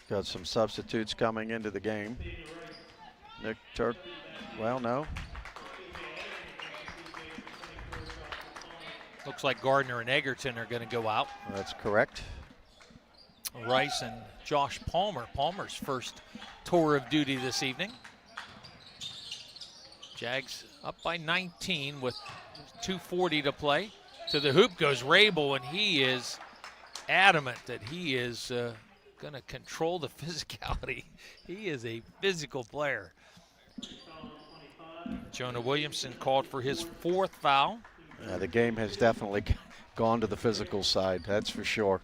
Got some substitutes coming into the game. Nick Turk, well, no. Looks like Gardner and Egerton are going to go out. That's correct. Rice and Josh Palmer. Palmer's first tour of duty this evening. Jags up by 19 with 2:40 to play. To the hoop goes Rabel, and he is adamant that he is going to control the physicality. He is a physical player. Jonah Williamson called for his 4th foul. Yeah, the game has definitely gone to the physical side, that's for sure.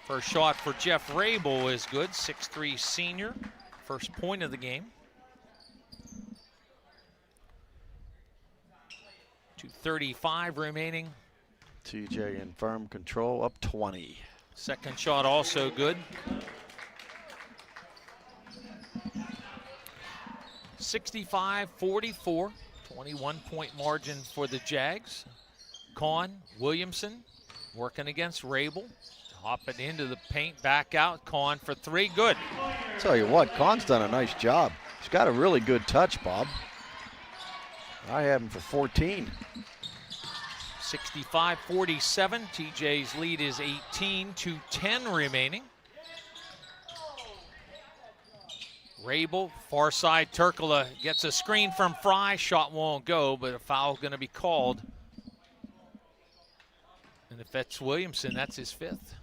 First shot for Jeff Rabel is good, 6'3" senior. First point of the game. 2:35 remaining. TJ in firm control, up 20. Second shot also good. 65-44, 21-point margin for the Jags. Kahn, Williamson working against Rabel. Hopping into the paint, back out. Kahn for 3, good. Tell you what, Kahn's done a nice job. He's got a really good touch, Bob. I have him for 14. 65-47. TJ's lead is 18, 2:10 remaining. Rabel, far side. Turkala gets a screen from Fry. Shot won't go, but a foul going to be called. And if that's Williamson, that's his 5th.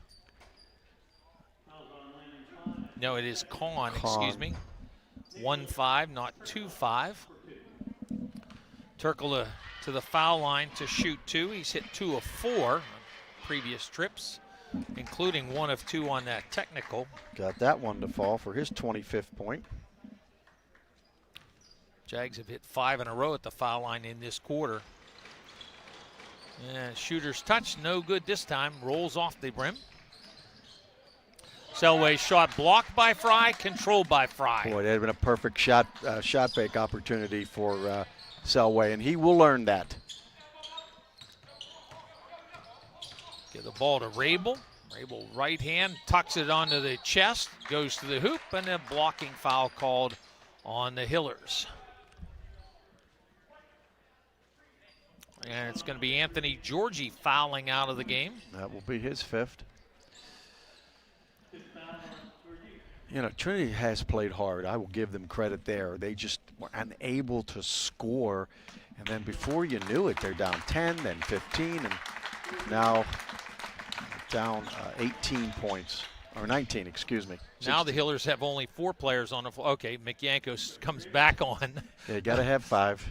No, it is Kahn, excuse me. 1-5, not 2-5. Turkala to the foul line to shoot 2. He's hit 2 of 4 on previous trips, including 1 of 2 on that technical. Got that one to fall for his 25th point. Jags have hit 5 in a row at the foul line in this quarter. And shooter's touch, no good this time. Rolls off the rim. Selway shot blocked by Fry, controlled by Fry. Boy, that had been a perfect shot fake opportunity for Selway, and he will learn that. Give the ball to Rabel. Rabel right hand, tucks it onto the chest, goes to the hoop, and a blocking foul called on the Hillers. And it's going to be Anthony Georgie fouling out of the game. That will be his 5th. You know, Trinity has played hard. I will give them credit there. They just were unable to score. And then before you knew it, they're down 10, then 15, and now down 18 points, or 19, excuse me. 16. Now the Hillers have only 4 players on the floor. Okay, McYanko comes back on. Yeah, you got to have 5.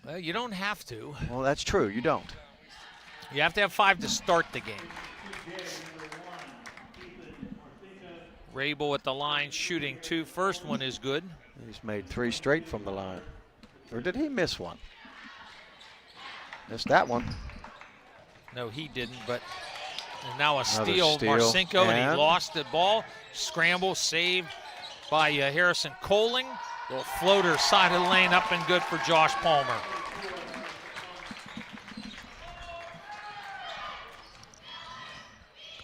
Well, you don't have to. Well, that's true. You don't. You have to have 5 to start the game. Rabel at the line shooting 2. First one is good. He's made 3 straight from the line. Or did he miss one? Missed that one. No, he didn't, but now a Another steal. Marcinko, and he lost the ball. Scramble, saved by Harrison Coling. Little floater, side of the lane, up and good for Josh Palmer.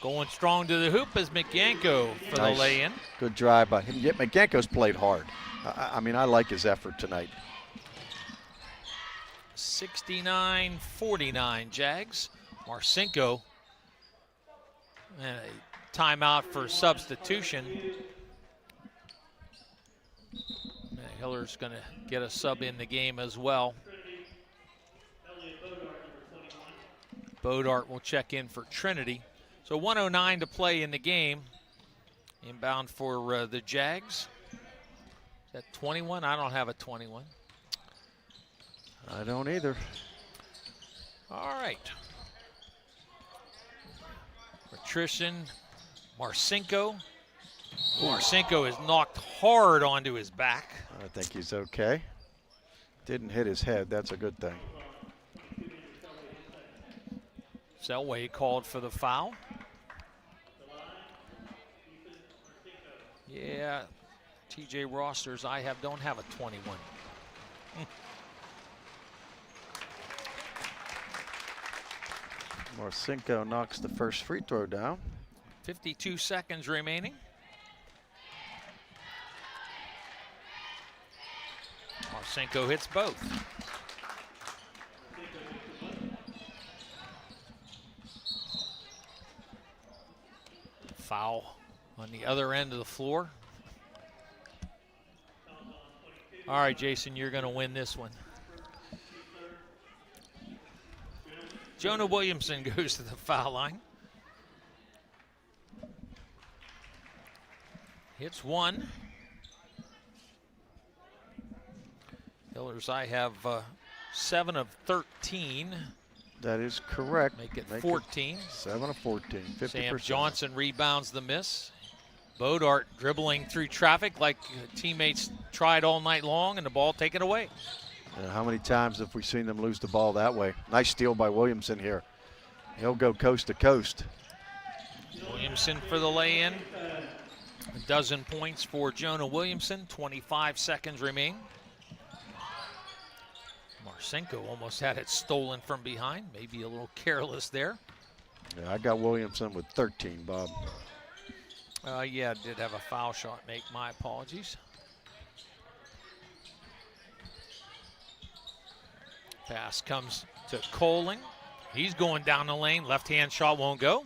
Going strong to the hoop is McYanko for the lay-in. Good drive by him. Yeah, McYanko's played hard. I mean, I like his effort tonight. 69-49 Jags. Marcinko, and a timeout for substitution. And Hiller's going to get a sub in the game as well. Bodart will check in for Trinity. So 1:09 to play in the game. Inbound for the Jags. Is that 21? I don't have a 21. I don't either. All right. Patrician, Marcinko. Marcinko is knocked hard onto his back. I think he's okay. Didn't hit his head. That's a good thing. Selway called for the foul. Yeah, TJ rosters don't have a 21. Marcinko knocks the first free throw down. 52 seconds remaining. Marcinko hits both. Foul on the other end of the floor. All right, Jason, you're going to win this one. Jonah Williamson goes to the foul line. Hits one. Hillers, I have 7 of 13. That is correct. Make it 14. 7 of 14, 50%. Sam Johnson rebounds the miss. Bodart dribbling through traffic like teammates tried all night long, and the ball taken away. How many times have we seen them lose the ball that way? Nice steal by Williamson here. He'll go coast to coast. Williamson for the lay-in. A dozen points for Jonah Williamson. 25 seconds remain. Marcinko almost had it stolen from behind. Maybe a little careless there. Yeah, I got Williamson with 13, Bob. Yeah, did have a foul shot make. My apologies. Pass comes to Coling. He's going down the lane. Left-hand shot won't go.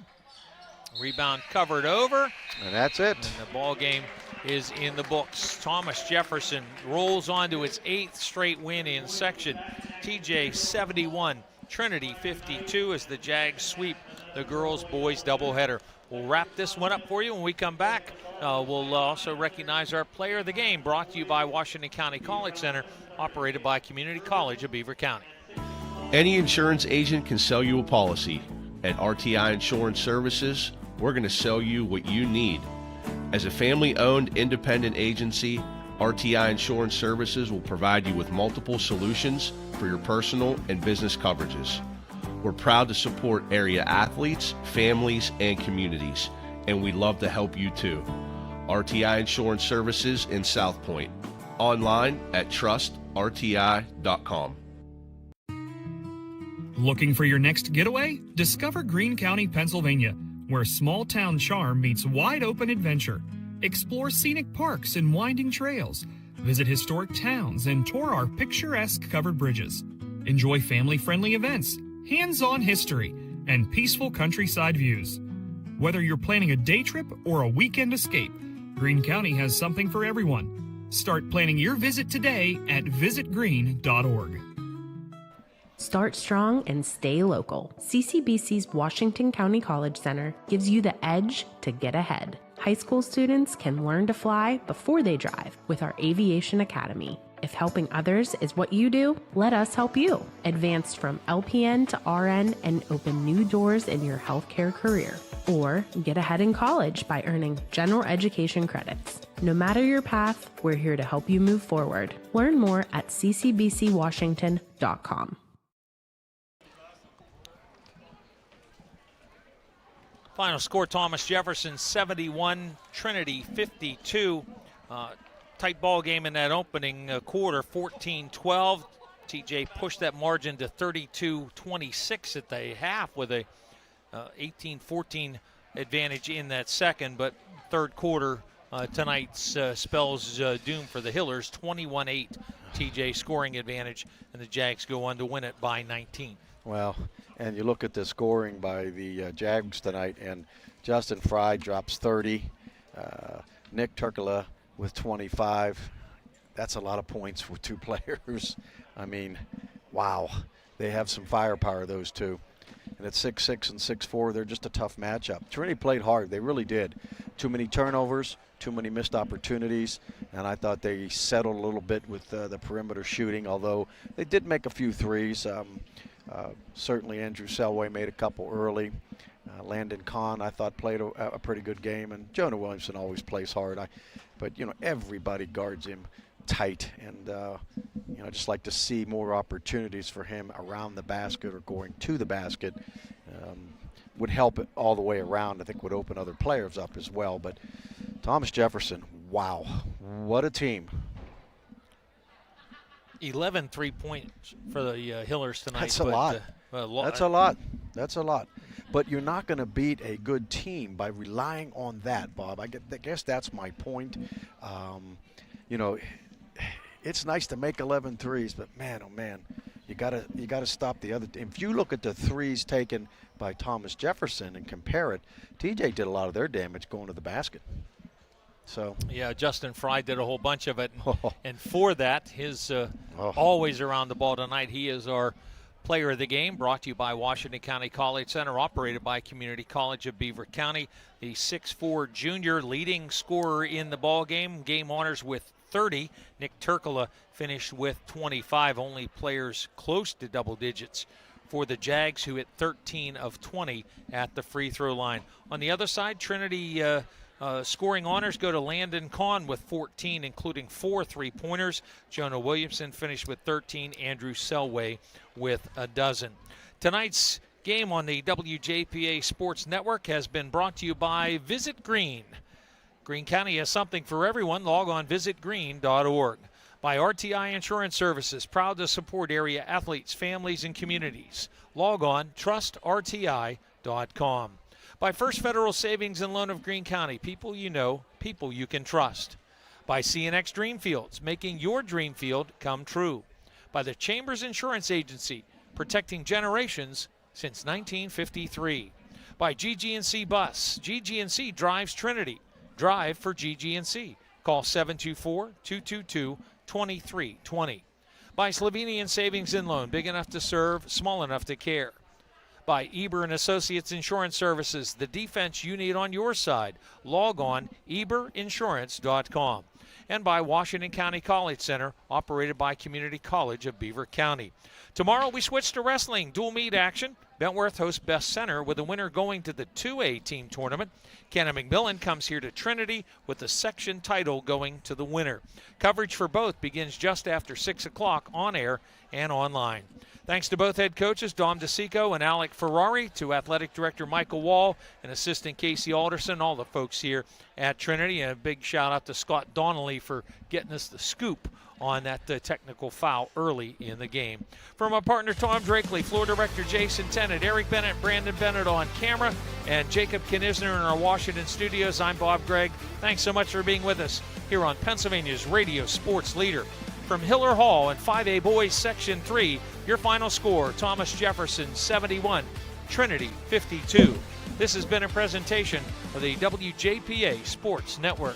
Rebound covered over. And that's it. And the ball game is in the books. Thomas Jefferson rolls on to its 8th straight win in section. TJ 71, Trinity 52 as the Jags sweep the girls-boys doubleheader. We'll wrap this one up for you when we come back. We'll also recognize our player of the game, brought to you by Washington County College Center, operated by Community College of Beaver County. Any insurance agent can sell you a policy. At RTI Insurance Services, we're going to sell you what you need. As a family-owned independent agency, RTI Insurance Services will provide you with multiple solutions for your personal and business coverages. We're proud to support area athletes, families, and communities. and we'd love to help you too. RTI Insurance Services in South Point. Online at trustrti.com. Looking for your next getaway? Discover Greene County, Pennsylvania, where small-town charm meets wide-open adventure. Explore scenic parks and winding trails. Visit historic towns and tour our picturesque covered bridges. Enjoy family-friendly events, hands-on history, and peaceful countryside views. Whether you're planning a day trip or a weekend escape, Greene County has something for everyone. Start planning your visit today at visitgreene.org. Start strong and stay local. CCBC's Washington County College Center gives you the edge to get ahead. High school students can learn to fly before they drive with our Aviation Academy. If helping others is what you do, let us help you. Advance from LPN to RN and open new doors in your healthcare career. Or get ahead in college by earning general education credits. No matter your path, we're here to help you move forward. Learn more at ccbcwashington.com. Final score, Thomas Jefferson 71, Trinity 52. Tight ball game in that opening quarter, 14-12. TJ pushed that margin to 32-26 at the half with a 18-14 advantage in that second. But third quarter, tonight's spells doom for the Hillers, 21-8 TJ scoring advantage, and the Jags go on to win it by 19. Well, and you look at the scoring by the Jags tonight, and Justin Fry drops 30. Nick Turkala with 25. That's a lot of points with two players. I mean, wow. They have some firepower, those two. And at 6'6" and 6'4", they're just a tough matchup. Trinity played hard. They really did. Too many turnovers, too many missed opportunities, and I thought they settled a little bit with the perimeter shooting, although they did make a few threes. Certainly Andrew Selway made a couple early. Landon Kahn, I thought, played a pretty good game, and Jonah Williamson always plays hard. But, you know, everybody guards him tight, and, you know, I just like to see more opportunities for him around the basket or going to the basket. Would help it all the way around. I think would open other players up as well. But Thomas Jefferson, wow, what a team. 11 3-points for the Hillers tonight. That's a lot. That's a lot. That's a lot. But you're not going to beat a good team by relying on that, Bob. I guess that's my point. You know, it's nice to make 11 threes, but man, oh man, you gotta stop the other. If you look at the threes taken by Thomas Jefferson and compare it, TJ did a lot of their damage going to the basket. So yeah, Justin Fry did a whole bunch of it, and for that, his always around the ball tonight. He is our player of the game, brought to you by Washington County College Center, operated by Community College of Beaver County. The 6'4" junior leading scorer in the ball game. Game honors with 30. Nick Turkala finished with 25. Only players close to double digits for the Jags, who hit 13 of 20 at the free throw line. On the other side, Trinity scoring honors go to Landon Kahn with 14, including 4 3-pointers. Jonah Williamson finished with 13. Andrew Selway with a dozen. Tonight's game on the WJPA Sports Network has been brought to you by Visit Greene. Greene County has something for everyone. Log on visitgreene.org. By RTI Insurance Services, proud to support area athletes, families, and communities. Log on trustrti.com. By First Federal Savings and Loan of Greene County, people you know, people you can trust. By CNX Dreamfields, making your dream field come true. By the Chambers Insurance Agency, protecting generations since 1953. By GG&C Bus, GG&C drives Trinity. Drive for GG&C. Call 724-222-2320. By Slovenian Savings and Loan, big enough to serve, small enough to care. By Eber and Associates Insurance Services, the defense you need on your side. Log on eberinsurance.com. And by Washington County College Center, operated by Community College of Beaver County. Tomorrow we switch to wrestling, dual meet action. Bentworth hosts Best Center with the winner going to the 2A team tournament. Kenna McMillan comes here to Trinity with the section title going to the winner. Coverage for both begins just after 6 o'clock on air and online. Thanks to both head coaches, Dom DeSico and Alec Ferrari, to athletic director Michael Wall and assistant Casey Alderson, all the folks here at Trinity. And a big shout out to Scott Donnelly for getting us the scoop on that technical foul early in the game. From our partner Tom Drakely, floor director Jason Tennant, Eric Bennett, Brandon Bennett on camera, and Jacob Knisner in our Washington studios, I'm Bob Gregg. Thanks so much for being with us here on Pennsylvania's radio sports leader. From Hiller Hall and 5A Boys Section 3, your final score, Thomas Jefferson 71, Trinity 52. This has been a presentation of the WJPA Sports Network.